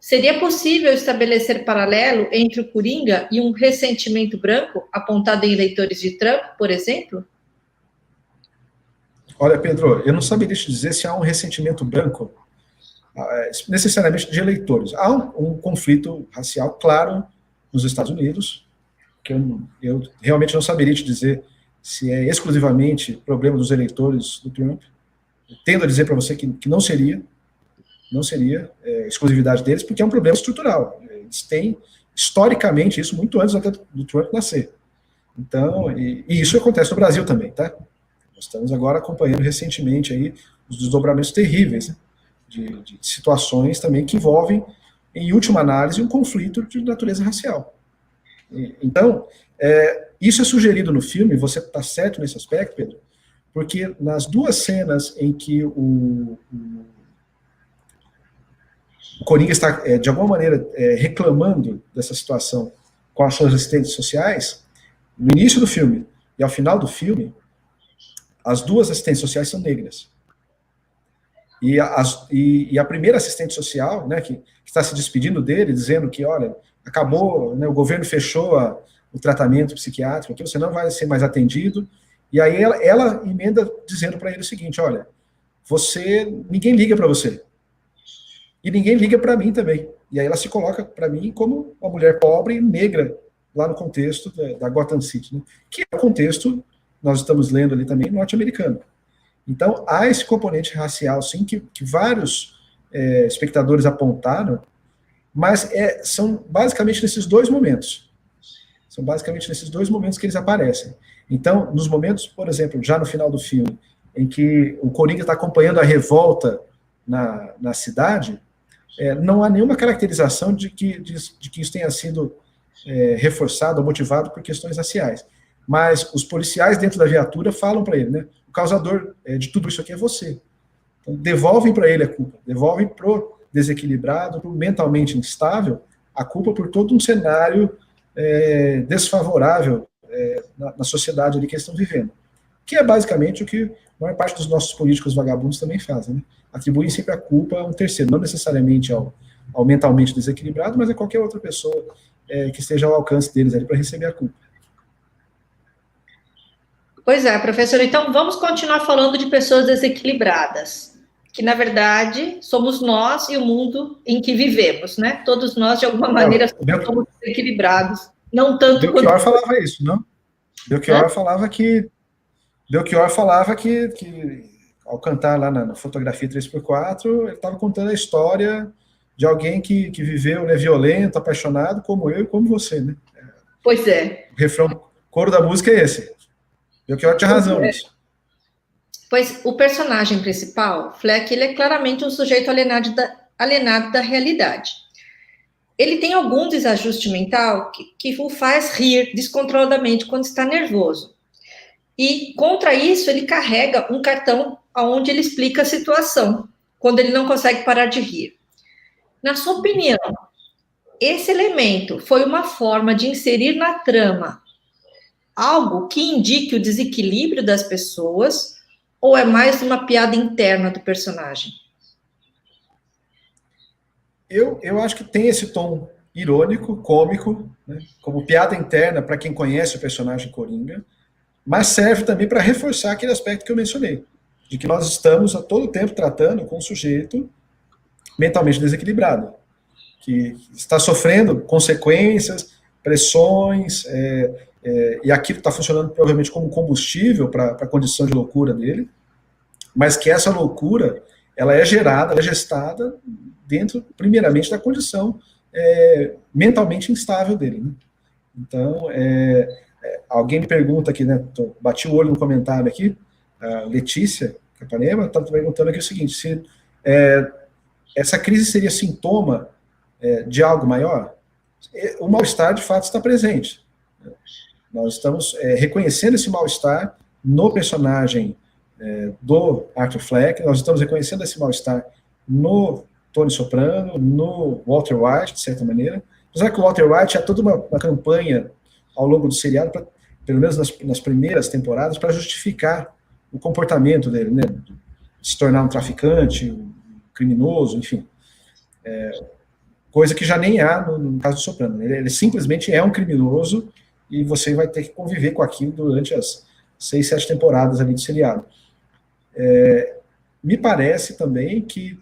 Seria possível estabelecer paralelo entre o Coringa e um ressentimento branco apontado em eleitores de Trump, por exemplo? Olha, Pedro, eu não saberia te dizer se há um ressentimento branco, necessariamente de eleitores. Há um conflito racial claro nos Estados Unidos, que eu realmente não saberia te dizer se é exclusivamente problema dos eleitores do Trump. Eu tendo a dizer para você que não seria exclusividade deles, porque é um problema estrutural. Eles têm, historicamente, isso muito antes até do Trump nascer. Então, e isso acontece no Brasil também, tá? Nós estamos agora acompanhando recentemente aí os desdobramentos terríveis, né, de situações também que envolvem, em última análise, um conflito de natureza racial. Então, isso é sugerido no filme, você está certo nesse aspecto, Pedro, porque nas duas cenas em que o Coringa está, de alguma maneira, reclamando dessa situação com as suas assistentes sociais, no início do filme e ao final do filme, as duas assistentes sociais são negras. E a primeira assistente social, né, que está se despedindo dele, dizendo que, olha, acabou, né, o governo fechou o tratamento psiquiátrico aqui, você não vai ser mais atendido. E aí ela emenda dizendo para ele o seguinte, olha, ninguém liga para você. E ninguém liga para mim também. E aí ela se coloca para mim como uma mulher pobre e negra, lá no contexto da Gotham City, né, que é o contexto, nós estamos lendo ali também, norte-americano. Então, há esse componente racial, sim, que vários espectadores apontaram, mas são basicamente nesses dois momentos. São basicamente nesses dois momentos que eles aparecem. Então, nos momentos, por exemplo, já no final do filme, em que o Coringa está acompanhando a revolta na cidade, não há nenhuma caracterização de que isso tenha sido reforçado ou motivado por questões raciais. Mas os policiais dentro da viatura falam para ele, né? O causador de tudo isso aqui é você. Então, devolvem para ele a culpa, devolvem para o desequilibrado, para o mentalmente instável, a culpa por todo um cenário desfavorável na sociedade ali que eles estão vivendo. Que é basicamente o que a maior parte dos nossos políticos vagabundos também fazem, né? Atribuem sempre a culpa a um terceiro, não necessariamente ao mentalmente desequilibrado, mas a qualquer outra pessoa que esteja ao alcance deles ali para receber a culpa. Pois é, professor, então vamos continuar falando de pessoas desequilibradas, que na verdade somos nós e o mundo em que vivemos, né? Todos nós, de alguma maneira, somos desequilibrados, não tanto quanto... Belchior falava isso, não? Belchior falava que ao cantar lá na fotografia 3x4, ele estava contando a história de alguém que viveu, né, violento, apaixonado, como eu e como você, né? Pois é. O refrão, coro da música é esse. Belchior tinha razão nisso. Pois o personagem principal, Fleck, ele é claramente um sujeito alienado da realidade. Ele tem algum desajuste mental que o faz rir descontroladamente quando está nervoso. E, contra isso, ele carrega um cartão onde ele explica a situação, quando ele não consegue parar de rir. Na sua opinião, esse elemento foi uma forma de inserir na trama algo que indique o desequilíbrio das pessoas, ou é mais uma piada interna do personagem? Eu acho que tem esse tom irônico, cômico, né, como piada interna para quem conhece o personagem Coringa, mas serve também para reforçar aquele aspecto que eu mencionei, de que nós estamos a todo tempo tratando com um sujeito mentalmente desequilibrado, que está sofrendo consequências, pressões, e aquilo está funcionando provavelmente como combustível para a condição de loucura dele, mas que essa loucura, ela é gerada, ela é gestada dentro, primeiramente, da condição mentalmente instável dele, né? Então, alguém me pergunta aqui, né, bati o olho no comentário aqui, a Letícia, Capanema está perguntando aqui o seguinte, se essa crise seria sintoma de algo maior? O mal-estar, de fato, está presente. Nós estamos reconhecendo esse mal-estar no personagem do Arthur Fleck, nós estamos reconhecendo esse mal-estar no Tony Soprano, no Walter White, de certa maneira. Apesar que o Walter White há toda uma campanha ao longo do seriado, pelo menos nas primeiras temporadas, para justificar o comportamento dele, né? De se tornar um traficante, um criminoso, enfim. Coisa que já nem há no caso do Soprano. Ele simplesmente é um criminoso e você vai ter que conviver com aquilo durante as 6, 7 temporadas ali do seriado. Me parece também que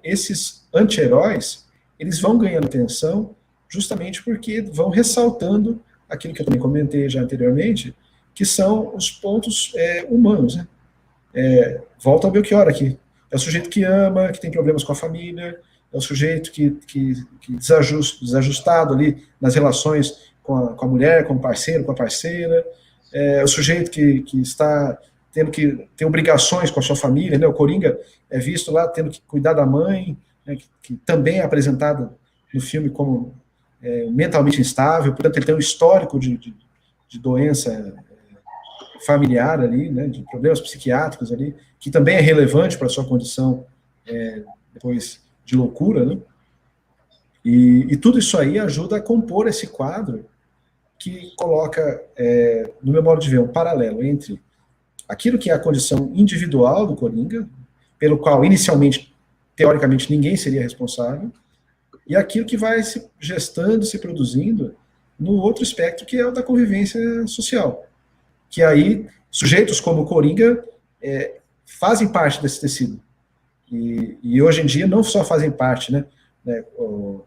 esses anti-heróis, eles vão ganhando atenção justamente porque vão ressaltando aquilo que eu também comentei já anteriormente, que são os pontos humanos, né? Volta ao Belchior aqui. É o sujeito que ama, que tem problemas com a família, é o sujeito que desajustado ali nas relações com a mulher, com o parceiro, com a parceira, é o sujeito que está tendo que ter obrigações com a sua família, né? O Coringa é visto lá tendo que cuidar da mãe, né? que também é apresentada no filme como mentalmente instável, portanto ele tem um histórico de doença familiar ali, né? De problemas psiquiátricos ali, que também é relevante para a sua condição depois de loucura, né? E tudo isso aí ajuda a compor esse quadro que coloca, no meu modo de ver, um paralelo entre aquilo que é a condição individual do Coringa, pelo qual, inicialmente, teoricamente, ninguém seria responsável, e aquilo que vai se gestando, se produzindo no outro espectro, que é o da convivência social. Que aí, sujeitos como o Coringa fazem parte desse tecido. E hoje em dia não só fazem parte, né?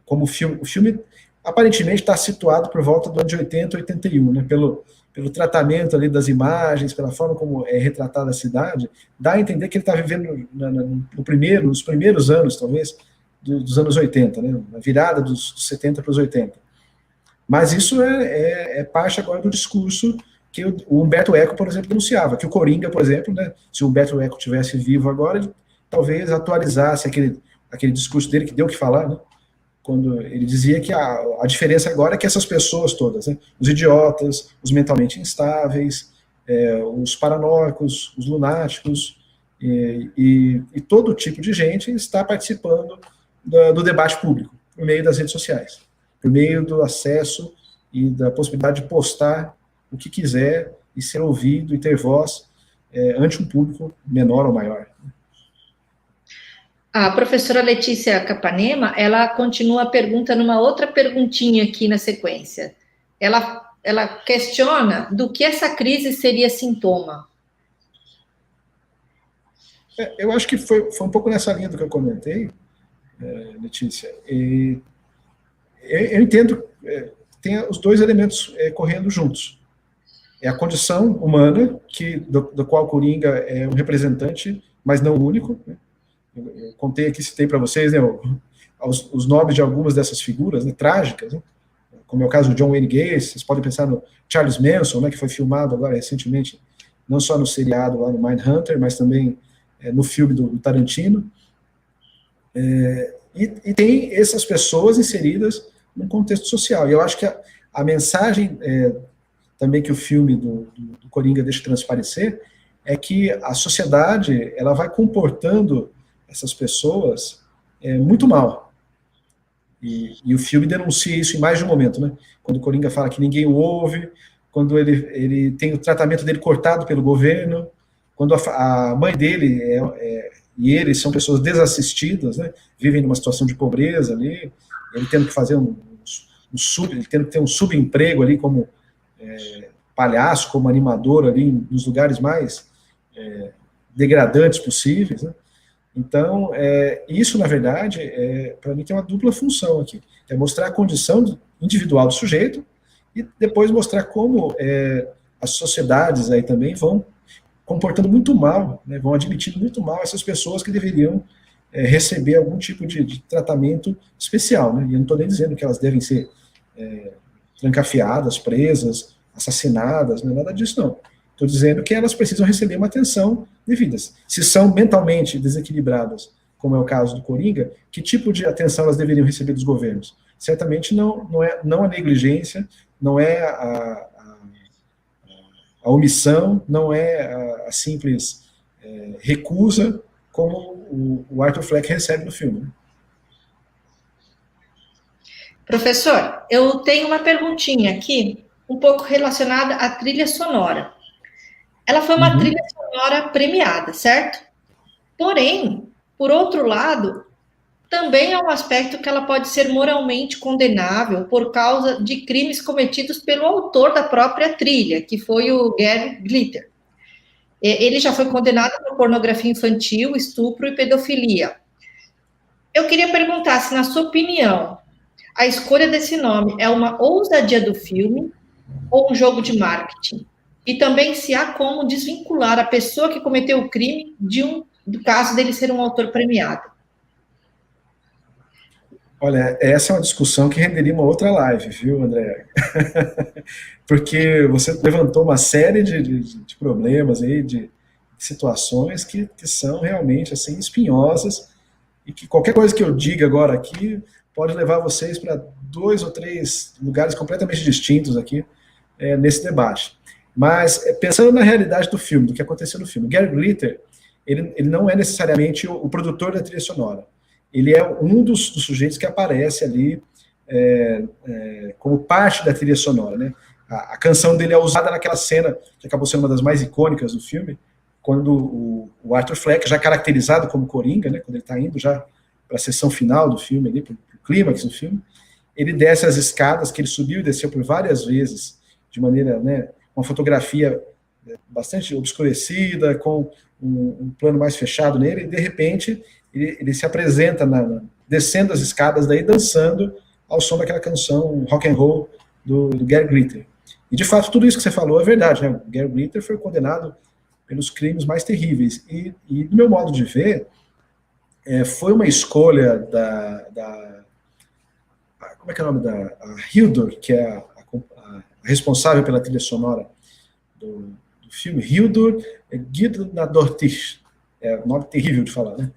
Como o filme aparentemente está situado por volta do ano de 80, 81, né? Pelo tratamento ali das imagens, pela forma como é retratada a cidade, dá a entender que ele está vivendo nos primeiros anos, talvez, dos anos 80, né? Na virada dos 70 para os 80. Mas isso é parte agora do discurso que o Humberto Eco, por exemplo, denunciava, que o Coringa, por exemplo, né, se o Humberto Eco tivesse vivo agora, ele talvez atualizasse aquele discurso dele que deu o que falar, né? Quando ele dizia que a diferença agora é que essas pessoas todas, né, os idiotas, os mentalmente instáveis, os paranoicos, os lunáticos, e todo tipo de gente está participando do debate público, por meio das redes sociais, por meio do acesso e da possibilidade de postar o que quiser e ser ouvido e ter voz ante um público menor ou maior. A professora Letícia Capanema, ela continua a pergunta numa outra perguntinha aqui na sequência. Ela questiona do que essa crise seria sintoma. Eu acho que foi um pouco nessa linha do que eu comentei, Letícia. E eu entendo que tem os dois elementos correndo juntos. É a condição humana, do qual o Coringa é um representante, mas não o único, né? Eu contei aqui, citei para vocês, né, os nomes de algumas dessas figuras, né, trágicas, né, como é o caso do John Wayne Gacy. Vocês podem pensar no Charles Manson, né, que foi filmado agora recentemente, não só no seriado lá no Mindhunter, mas também no filme do Tarantino. E tem essas pessoas inseridas num contexto social. E eu acho que a mensagem também que o filme do Coringa deixa transparecer é que a sociedade ela vai comportando essas pessoas muito mal. E o filme denuncia isso em mais de um momento, né? Quando o Coringa fala que ninguém o ouve, quando ele tem o tratamento dele cortado pelo governo, quando a mãe dele e ele são pessoas desassistidas, né? Vivem numa situação de pobreza ali, ele tendo que fazer ele tendo que ter um subemprego ali como palhaço, como animador ali nos lugares mais degradantes possíveis, né? Então, isso, na verdade, para mim tem uma dupla função aqui. É mostrar a condição individual do sujeito e depois mostrar como as sociedades aí também vão comportando muito mal, né, vão admitindo muito mal essas pessoas que deveriam receber algum tipo de tratamento especial, né? E eu não estou nem dizendo que elas devem ser trancafiadas, presas, assassinadas, não é nada disso, não. Estou dizendo que elas precisam receber uma atenção devida. Se são mentalmente desequilibradas, como é o caso do Coringa, que tipo de atenção elas deveriam receber dos governos? Certamente não a negligência, não é a omissão, não é a simples recusa, como o Arthur Fleck recebe no filme. Professor, eu tenho uma perguntinha aqui, um pouco relacionada à trilha sonora. Ela foi uma trilha sonora premiada, certo? Porém, por outro lado, também é um aspecto que ela pode ser moralmente condenável por causa de crimes cometidos pelo autor da própria trilha, que foi o Gary Glitter. Ele já foi condenado por pornografia infantil, estupro e pedofilia. Eu queria perguntar se, na sua opinião, a escolha desse nome é uma ousadia do filme ou um jogo de marketing? E também se há como desvincular a pessoa que cometeu o crime do caso dele ser um autor premiado. Olha, essa é uma discussão que renderia uma outra live, viu, André? Porque você levantou uma série de problemas aí, de situações que são realmente assim espinhosas e que qualquer coisa que eu diga agora aqui pode levar vocês para 2 ou 3 lugares completamente distintos aqui nesse debate. Mas pensando na realidade do filme, do que aconteceu no filme, Gary Glitter, ele não é necessariamente o produtor da trilha sonora. Ele é um dos sujeitos que aparece ali como parte da trilha sonora, né? A canção dele é usada naquela cena que acabou sendo uma das mais icônicas do filme, quando o Arthur Fleck, já caracterizado como Coringa, né, quando ele está indo já para a sessão final do filme, para o clímax do filme, ele desce as escadas que ele subiu e desceu por várias vezes, de maneira, né, uma fotografia bastante obscurecida, com um plano mais fechado nele, e de repente ele se apresenta descendo as escadas, daí dançando ao som daquela canção rock and roll do Gary Glitter. E de fato tudo isso que você falou é verdade, né? O Gary Glitter foi condenado pelos crimes mais terríveis, e do meu modo de ver, foi uma escolha como é que é o nome a Hildur, que é a responsável pela trilha sonora do filme, Hildur Guðnadóttir, um nome terrível de falar, né?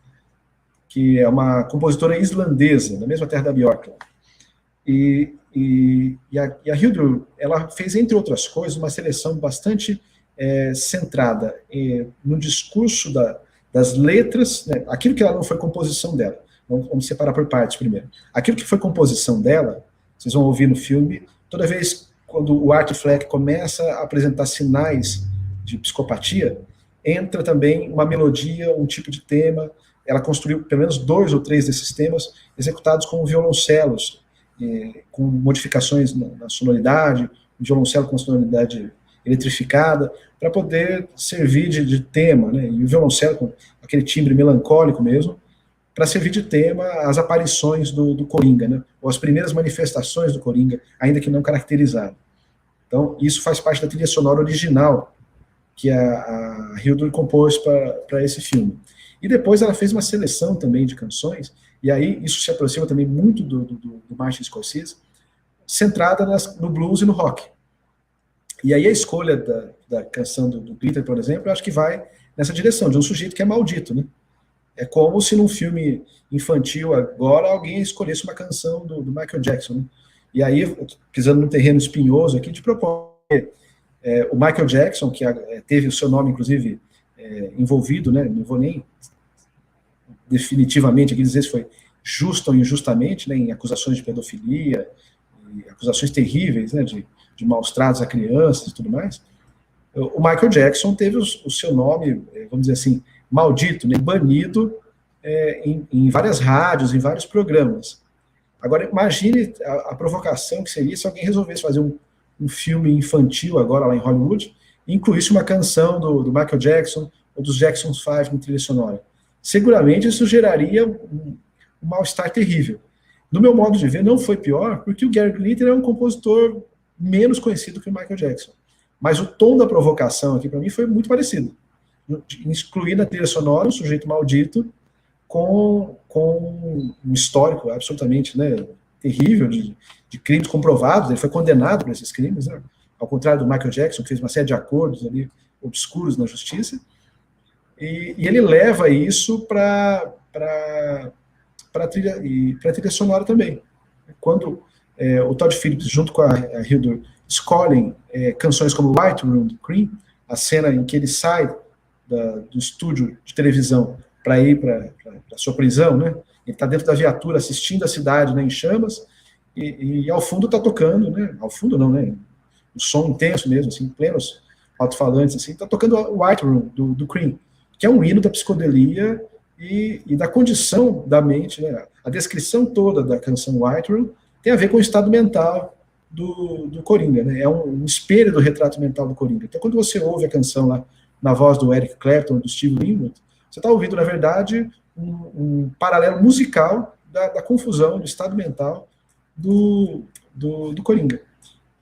Que é uma compositora islandesa, da mesma terra da Björk. E a Hildur, ela fez, entre outras coisas, uma seleção bastante centrada no discurso das letras, né? Aquilo que ela não foi composição dela. Vamos separar por partes primeiro. Aquilo que foi composição dela, vocês vão ouvir no filme, toda vez quando o Arthur Fleck começa a apresentar sinais de psicopatia, entra também uma melodia, um tipo de tema. Ela construiu pelo menos 2 ou 3 desses temas executados com violoncelos, com modificações na sonoridade, um violoncelo com sonoridade eletrificada, para poder servir de tema, né? E o violoncelo com aquele timbre melancólico mesmo, para servir de tema as aparições do Coringa, né? Ou as primeiras manifestações do Coringa, ainda que não caracterizado. Então, isso faz parte da trilha sonora original que a Hildur compôs para esse filme. E depois ela fez uma seleção também de canções, e aí isso se aproxima também muito do Martin Scorsese, centrada no blues e no rock. E aí a escolha da canção do Glitter, por exemplo, eu acho que vai nessa direção, de um sujeito que é maldito, né? É como se num filme infantil agora alguém escolhesse uma canção do Michael Jackson, né? E aí, pisando num terreno espinhoso aqui, de propor o Michael Jackson, que teve o seu nome, inclusive, envolvido, né? Não vou nem definitivamente aqui dizer se foi justo ou injustamente, né, em acusações de pedofilia, acusações terríveis, né, de maus tratos a crianças e tudo mais. O Michael Jackson teve o seu nome, vamos dizer assim, maldito, né, banido em várias rádios, em vários programas. Agora, imagine a provocação que seria se alguém resolvesse fazer um filme infantil agora lá em Hollywood e incluísse uma canção do Michael Jackson ou dos Jackson 5 no trilha sonora. Seguramente isso geraria um mal-estar terrível. No meu modo de ver, não foi pior, porque o Gary Glitter é um compositor menos conhecido que o Michael Jackson. Mas o tom da provocação aqui, para mim, foi muito parecido. Incluir na trilha sonora um sujeito maldito com um histórico absolutamente, né, terrível de crimes comprovados. Ele foi condenado por esses crimes, né? Ao contrário do Michael Jackson, que fez uma série de acordos ali obscuros na justiça, e ele leva isso para a trilha sonora também. Quando o Todd Phillips, junto com a Hildur, escolhem canções como White Room, do Cream, a cena em que ele sai do estúdio de televisão para ir para a sua prisão, né? Ele está dentro da viatura assistindo a cidade, né, em chamas, e ao fundo está tocando, né? Ao fundo não, né? Um som intenso mesmo, assim, plenos alto-falantes, assim, está tocando o White Room, do Cream, que é um hino da psicodelia e da condição da mente, né? A descrição toda da canção White Room tem a ver com o estado mental do Coringa, né? É um espelho do retrato mental do Coringa. Então, quando você ouve a canção lá, na voz do Eric Clapton, do Steve Winwood, você está ouvindo, na verdade, um paralelo musical da confusão, do estado mental do Coringa.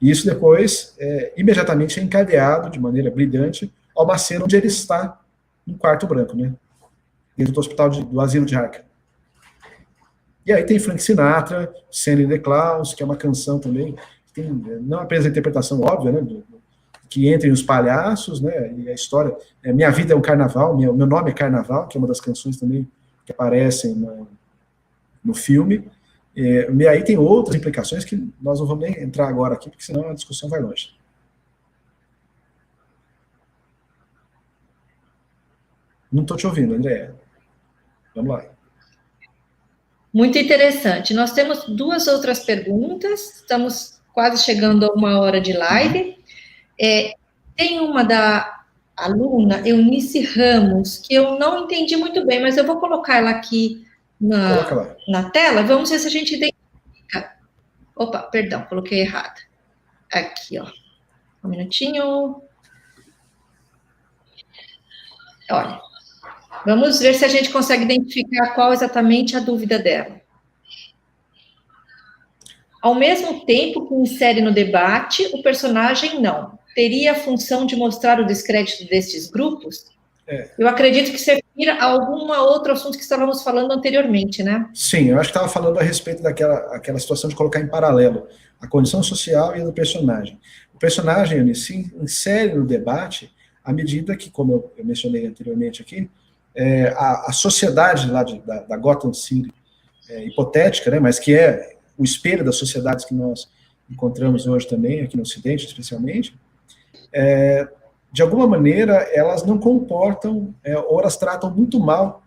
E isso depois, imediatamente, é encadeado, de maneira brilhante, a uma cena onde ele está no quarto branco, né? Dentro do hospital do asilo de Arkham. E aí tem Frank Sinatra, Send the Clowns, que é uma canção também, que tem não apenas a interpretação óbvia, né, que entrem os palhaços, né, e a história, Minha Vida é um Carnaval, meu nome é Carnaval, que é uma das canções também que aparecem no filme, e aí tem outras implicações que nós não vamos nem entrar agora aqui, porque senão a discussão vai longe. Não estou te ouvindo, André. Vamos lá. Muito interessante. Nós temos 2 outras perguntas, estamos quase chegando a 1 hora de live. Tem uma da aluna Eunice Ramos, que eu não entendi muito bem, mas eu vou colocar ela aqui na tela, vamos ver se a gente identifica. Opa, perdão, coloquei errado. Aqui, ó. Um minutinho. Olha. Vamos ver se a gente consegue identificar qual exatamente a dúvida dela. Ao mesmo tempo que insere no debate, o personagem não. Teria a função de mostrar o descrédito destes grupos? Eu acredito que se refira a algum outro assunto que estávamos falando anteriormente, né? Sim, eu acho que estava falando a respeito daquela situação de colocar em paralelo a condição social e a do personagem. O personagem, Eunice, insere no debate à medida que, como eu mencionei anteriormente aqui, a sociedade lá da Gotham City, hipotética, né, mas que é o espelho das sociedades que nós encontramos hoje também, aqui no Ocidente, especialmente, de alguma maneira, elas não comportam, ou elas tratam muito mal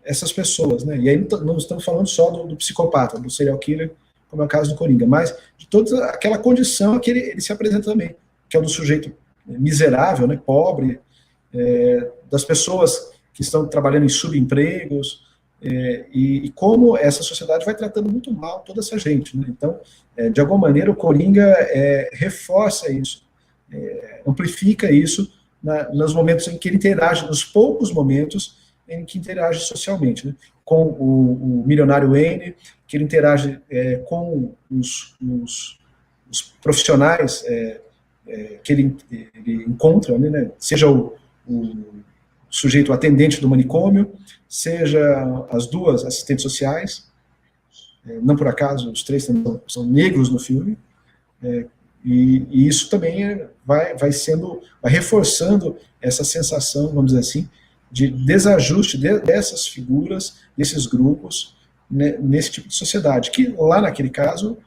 essas pessoas, né? E aí não estamos falando só do psicopata, do serial killer, como é o caso do Coringa, mas de toda aquela condição que ele se apresenta também, que é o do sujeito miserável, né, pobre, das pessoas que estão trabalhando em subempregos, e como essa sociedade vai tratando muito mal toda essa gente, né? Então, de alguma maneira, o Coringa reforça isso, amplifica isso nos momentos em que ele interage, nos poucos momentos em que interage socialmente, né? Com o milionário Wayne, que ele interage com os profissionais que ele encontra, né? Seja o sujeito atendente do manicômio, seja as 2 assistentes sociais, não por acaso os 3 são negros no filme, e isso também vai reforçando essa sensação, vamos dizer assim, de desajuste dessas figuras, desses grupos, né, nesse tipo de sociedade, que lá naquele caso,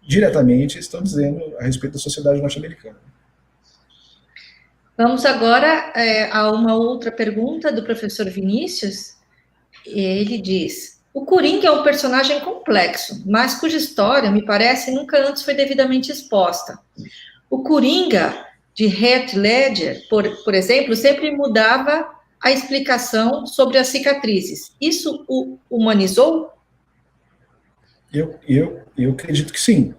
diretamente estão dizendo a respeito da sociedade norte-americana. Vamos agora a uma outra pergunta do professor Vinícius. Ele diz: o Coringa é um personagem complexo, mas cuja história, me parece, nunca antes foi devidamente exposta. O Coringa de Heath Ledger, por exemplo, sempre mudava a explicação sobre as cicatrizes. Isso o humanizou? Eu acredito que sim.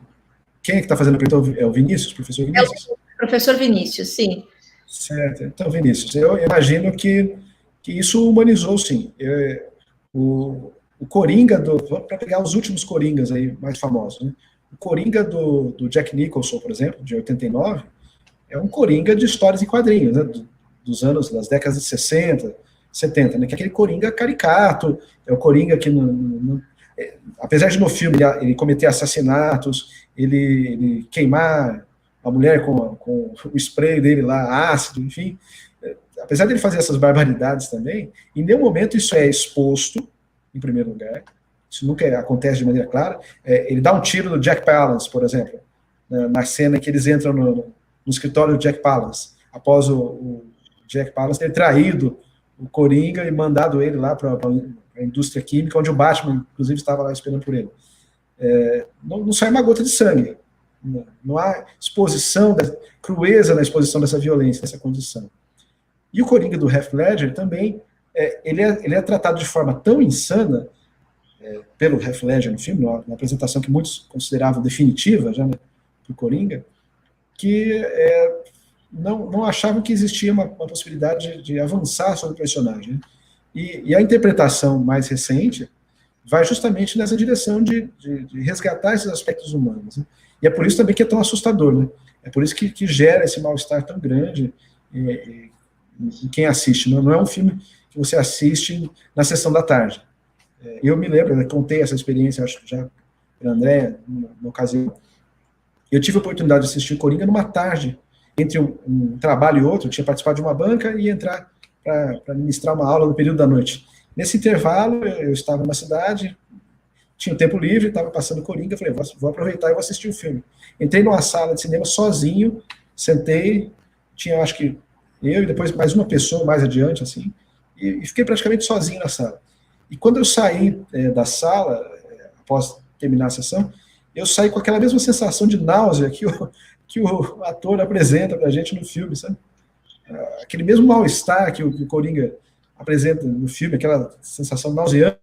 Quem é que está fazendo a pergunta? É o Vinícius, professor Vinícius? É o professor Vinícius, sim. Certo. Então, Vinícius, eu imagino que isso humanizou, sim. O Coringa, para pegar os últimos Coringas aí mais famosos, né? O Coringa do Jack Nicholson, por exemplo, de 89, é um Coringa de histórias em quadrinhos, né? Das décadas de 60, 70, né? Que é aquele Coringa caricato, é o Coringa que, apesar de no filme ele cometer assassinatos, ele queimar a mulher com o spray dele lá, ácido, enfim. Apesar dele fazer essas barbaridades também, em nenhum momento isso é exposto, em primeiro lugar. Isso nunca acontece de maneira clara. Ele dá um tiro no Jack Palance, por exemplo, na cena que eles entram no escritório do Jack Palance, após o Jack Palance ter traído o Coringa e mandado ele lá para a indústria química, onde o Batman, inclusive, estava lá esperando por ele. Não sai uma gota de sangue. Não há exposição, crueza na exposição dessa violência, dessa condição. E o Coringa do Heath Ledger também, ele é tratado de forma tão insana pelo Heath Ledger no filme, uma apresentação que muitos consideravam definitiva já, né, do Coringa, que não achavam que existia uma possibilidade de avançar sobre o personagem. E a interpretação mais recente vai justamente nessa direção de resgatar esses aspectos humanos. Né? E é por isso também que é tão assustador, né? É por isso que gera esse mal-estar tão grande em quem assiste. Não é um filme que você assiste na sessão da tarde. Eu me lembro, eu contei essa experiência, acho que já para a Andréa, na ocasião. Eu tive a oportunidade de assistir o Coringa numa tarde, entre um trabalho e outro. Eu tinha participado de uma banca e ia entrar para ministrar uma aula no período da noite. Nesse intervalo, eu estava na cidade, tinha um tempo livre, estava passando Coringa, falei, vou aproveitar e vou assistir o filme. Entrei numa sala de cinema sozinho, sentei, tinha acho que eu e depois mais uma pessoa mais adiante, assim, e fiquei praticamente sozinho na sala. E quando eu saí da sala, após terminar a sessão, eu saí com aquela mesma sensação de náusea que o ator apresenta pra gente no filme, sabe? Aquele mesmo mal-estar que o Coringa apresenta no filme, aquela sensação nauseante,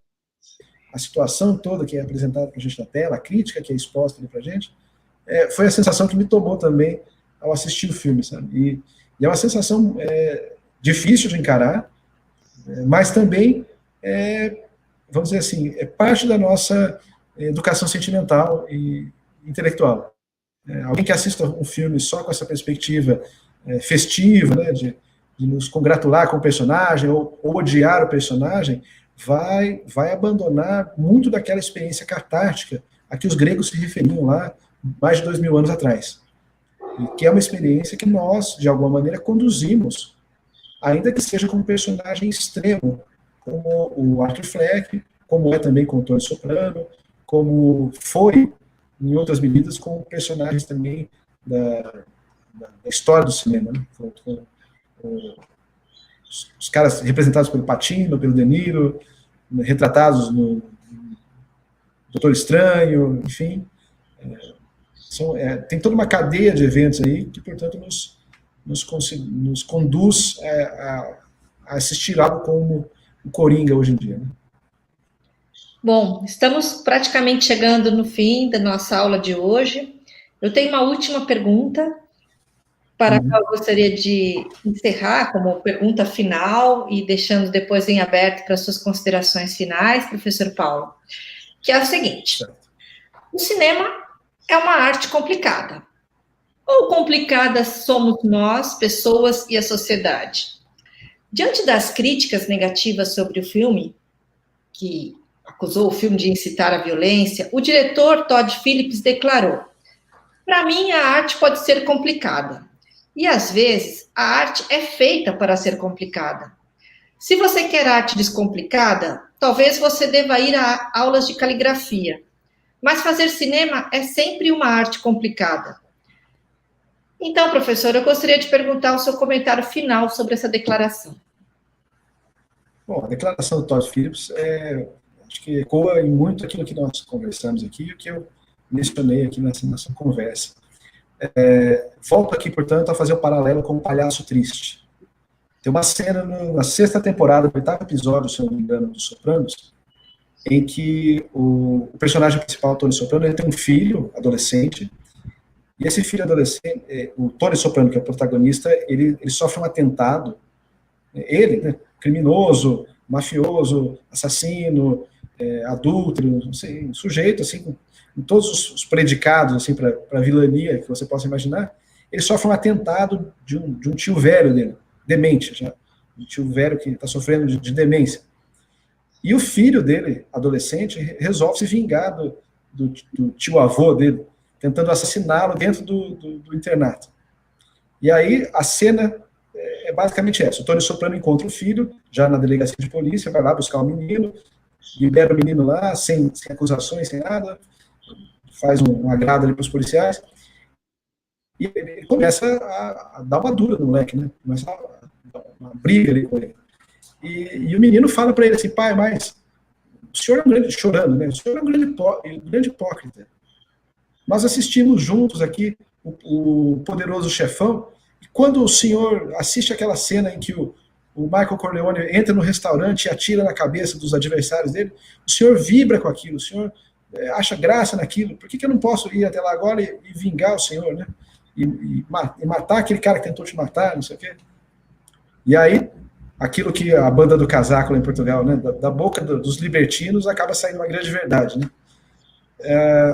a situação toda que é apresentada pra gente na tela, a crítica que é exposta ali pra gente, foi a sensação que me tomou também ao assistir o filme, sabe? E é uma sensação difícil de encarar, mas também, vamos dizer assim, é parte da nossa educação sentimental e intelectual. Alguém que assista um filme só com essa perspectiva festiva, né, de nos congratular com o personagem ou odiar o personagem, vai abandonar muito daquela experiência catártica a que os gregos se referiam lá mais de 2000 anos atrás. E que é uma experiência que nós, de alguma maneira, conduzimos, ainda que seja com um personagem extremo, como o Arthur Fleck, como é também com o Tony Soprano, como foi, em outras medidas, com personagens também da história do cinema, né? Os caras representados pelo Pacino, pelo De Niro, retratados no Doutor Estranho, enfim. Tem toda uma cadeia de eventos aí que, portanto, nos conduz a assistir algo como o Coringa hoje em dia, né? Bom, estamos praticamente chegando no fim da nossa aula de hoje. Eu tenho uma última pergunta para a qual eu gostaria de encerrar como pergunta final e deixando depois em aberto para suas considerações finais, professor Paulo, que é o seguinte: o cinema é uma arte complicada. Ou complicada somos nós, pessoas e a sociedade? Diante das críticas negativas sobre o filme, que acusou o filme de incitar a violência, o diretor Todd Phillips declarou: para mim, a arte pode ser complicada. E, às vezes, a arte é feita para ser complicada. Se você quer arte descomplicada, talvez você deva ir a aulas de caligrafia. Mas fazer cinema é sempre uma arte complicada. Então, professor, eu gostaria de perguntar o seu comentário final sobre essa declaração. Bom, a declaração do Todd Phillips acho que ecoa em muito aquilo que nós conversamos aqui e o que eu mencionei aqui nessa conversa. Volto aqui, portanto, a fazer o paralelo com o Palhaço Triste. Tem uma cena na 6ª temporada, no 8º episódio, se eu não me engano, dos Sopranos, em que o personagem principal, Tony Soprano, ele tem um filho adolescente, e esse filho adolescente, o Tony Soprano, que é o protagonista, ele sofre um atentado, ele, né, criminoso, mafioso, assassino, adúltero, não sei, um sujeito, assim, com todos os predicados, assim, para a vilania que você possa imaginar, ele sofre um atentado de um tio velho dele, demente, já, um tio velho que está sofrendo de demência. E o filho dele, adolescente, resolve se vingar do tio-avô dele, tentando assassiná-lo dentro do internato. E aí a cena é basicamente essa. O Tony Soprano encontra o filho, já na delegacia de polícia, vai lá buscar o menino, libera o menino lá, sem acusações, sem nada, faz um agrado ali para os policiais, e ele começa a dar uma dura no moleque, né? Começa a dar uma briga ali com ele. E o menino fala para ele assim, pai, mas o senhor é um grande, chorando, né? O senhor é um grande hipócrita. Nós assistimos juntos aqui o Poderoso Chefão, e quando o senhor assiste aquela cena em que o Michael Corleone entra no restaurante e atira na cabeça dos adversários dele, o senhor vibra com aquilo, o senhor acha graça naquilo, por que eu não posso ir até lá agora e vingar o senhor, né? E matar aquele cara que tentou te matar, não sei o quê. E aí, aquilo que a banda do casaco lá em Portugal, né, da boca dos libertinos, acaba saindo uma grande verdade, né?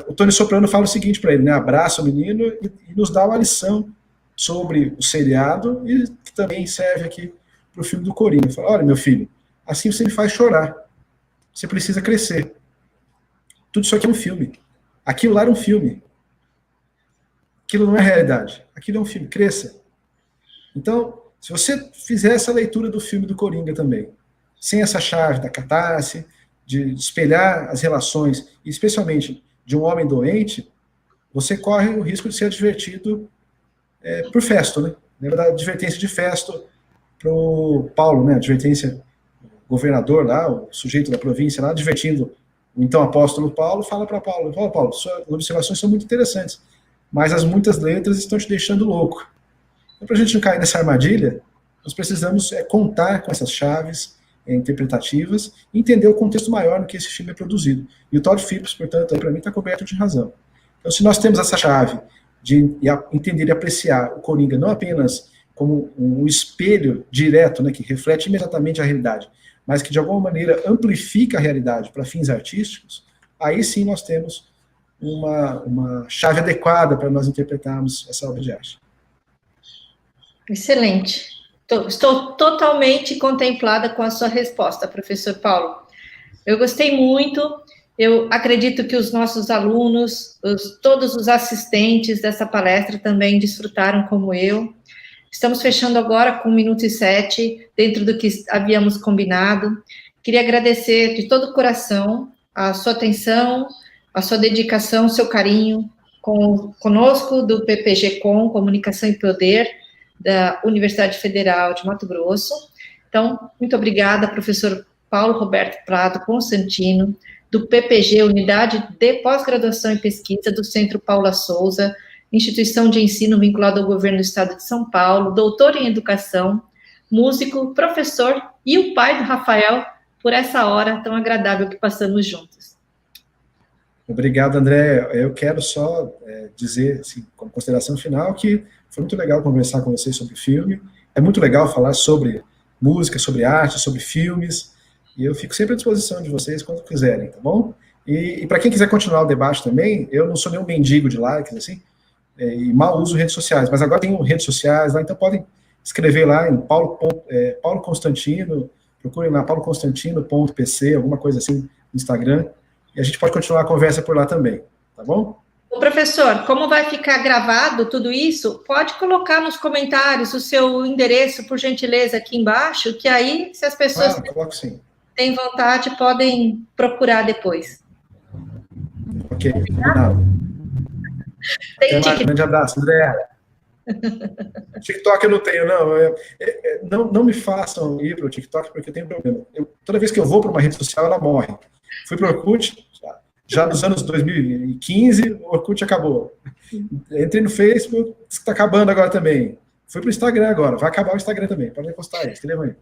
O Tony Soprano fala o seguinte para ele, né, abraça o menino e nos dá uma lição sobre o seriado e que também serve aqui para o filme do Coringa. Ele fala, olha, meu filho, assim você me faz chorar. Você precisa crescer. Tudo isso aqui é um filme. Aquilo lá era um filme. Aquilo não é realidade. Aquilo é um filme. Cresça. Então, se você fizer essa leitura do filme do Coringa também, sem essa chave da catarse, de espelhar as relações, especialmente de um homem doente, você corre o risco de ser advertido por Festo, né? Lembra da advertência de Festo para o Paulo, né? Advertência, o governador lá, o sujeito da província lá, advertindo o então apóstolo Paulo, fala para Paulo, Paulo, suas observações são muito interessantes, mas as muitas letras estão te deixando louco. Então, para a gente não cair nessa armadilha, nós precisamos contar com essas chaves interpretativas e entender o contexto maior no que esse filme é produzido. E o Todd Phillips, portanto, para mim está coberto de razão. Então, se nós temos essa chave de entender e apreciar o Coringa não apenas como um espelho direto, né, que reflete imediatamente a realidade, mas que de alguma maneira amplifica a realidade para fins artísticos, aí sim nós temos uma chave adequada para nós interpretarmos essa obra de arte. Excelente. Estou totalmente contemplada com a sua resposta, professor Paulo. Eu gostei muito, eu acredito que os nossos alunos, todos os assistentes dessa palestra também desfrutaram como eu. Estamos fechando agora com 1 minuto e 7, dentro do que havíamos combinado. Queria agradecer de todo o coração a sua atenção, a sua dedicação, o seu carinho conosco do PPG-Com, Comunicação e Poder, da Universidade Federal de Mato Grosso. Então, muito obrigada, professor Paulo Roberto Prado Constantino, do PPG, Unidade de Pós-Graduação e Pesquisa do Centro Paula Souza, instituição de ensino vinculada ao governo do estado de São Paulo, doutor em educação, músico, professor e o pai do Rafael, por essa hora tão agradável que passamos juntos. Obrigado, André. Eu quero só dizer, assim, como consideração final, que foi muito legal conversar com vocês sobre filme. É muito legal falar sobre música, sobre arte, sobre filmes. E eu fico sempre à disposição de vocês quando quiserem, tá bom? E para quem quiser continuar o debate também, eu não sou nenhum mendigo de likes, assim, e mal uso redes sociais, mas agora tenho redes sociais lá, então podem escrever lá em Paulo Constantino, procurem lá pauloconstantino.pc, alguma coisa assim no Instagram, e a gente pode continuar a conversa por lá também, tá bom? O professor, como vai ficar gravado tudo isso, pode colocar nos comentários o seu endereço, por gentileza, aqui embaixo, que aí, se as pessoas têm vontade, podem procurar depois. Ok, combinado. Um grande abraço, André. TikTok eu não tenho, não. Não me façam ir para o TikTok, porque eu tenho problema. Toda vez que eu vou para uma rede social, ela morre. Fui para o Orkut, já nos anos 2015, o Orkut acabou. Entrei no Facebook, está acabando agora também. Fui para o Instagram agora, vai acabar o Instagram também. Pode postar aí, escreva aí.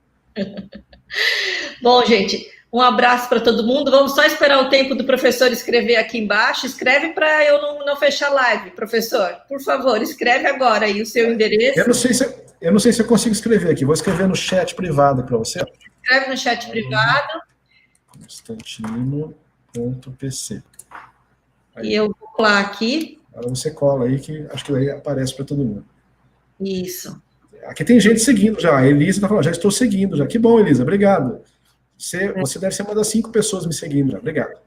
Bom, gente, um abraço para todo mundo. Vamos só esperar o tempo do professor escrever aqui embaixo. Escreve para eu não fechar a live, professor. Por favor, escreve agora aí o seu endereço. Eu não sei se eu consigo escrever aqui. Vou escrever no chat privado para você. Escreve no chat privado. Constantino.pc. E eu vou colar aqui. Agora você cola aí, que acho que aí aparece para todo mundo. Isso. Aqui tem gente seguindo já. A Elisa está falando, já estou seguindo já. Que bom, Elisa, obrigado. Você deve ser uma das 5 pessoas me seguindo já. Obrigado.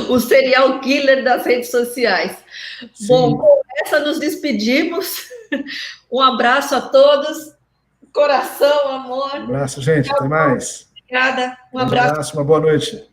O serial killer das redes sociais. Sim. Bom, com essa nos despedimos. Um abraço a todos. Coração, amor. Um abraço, gente. Até mais. Obrigada. Um abraço. Uma boa noite.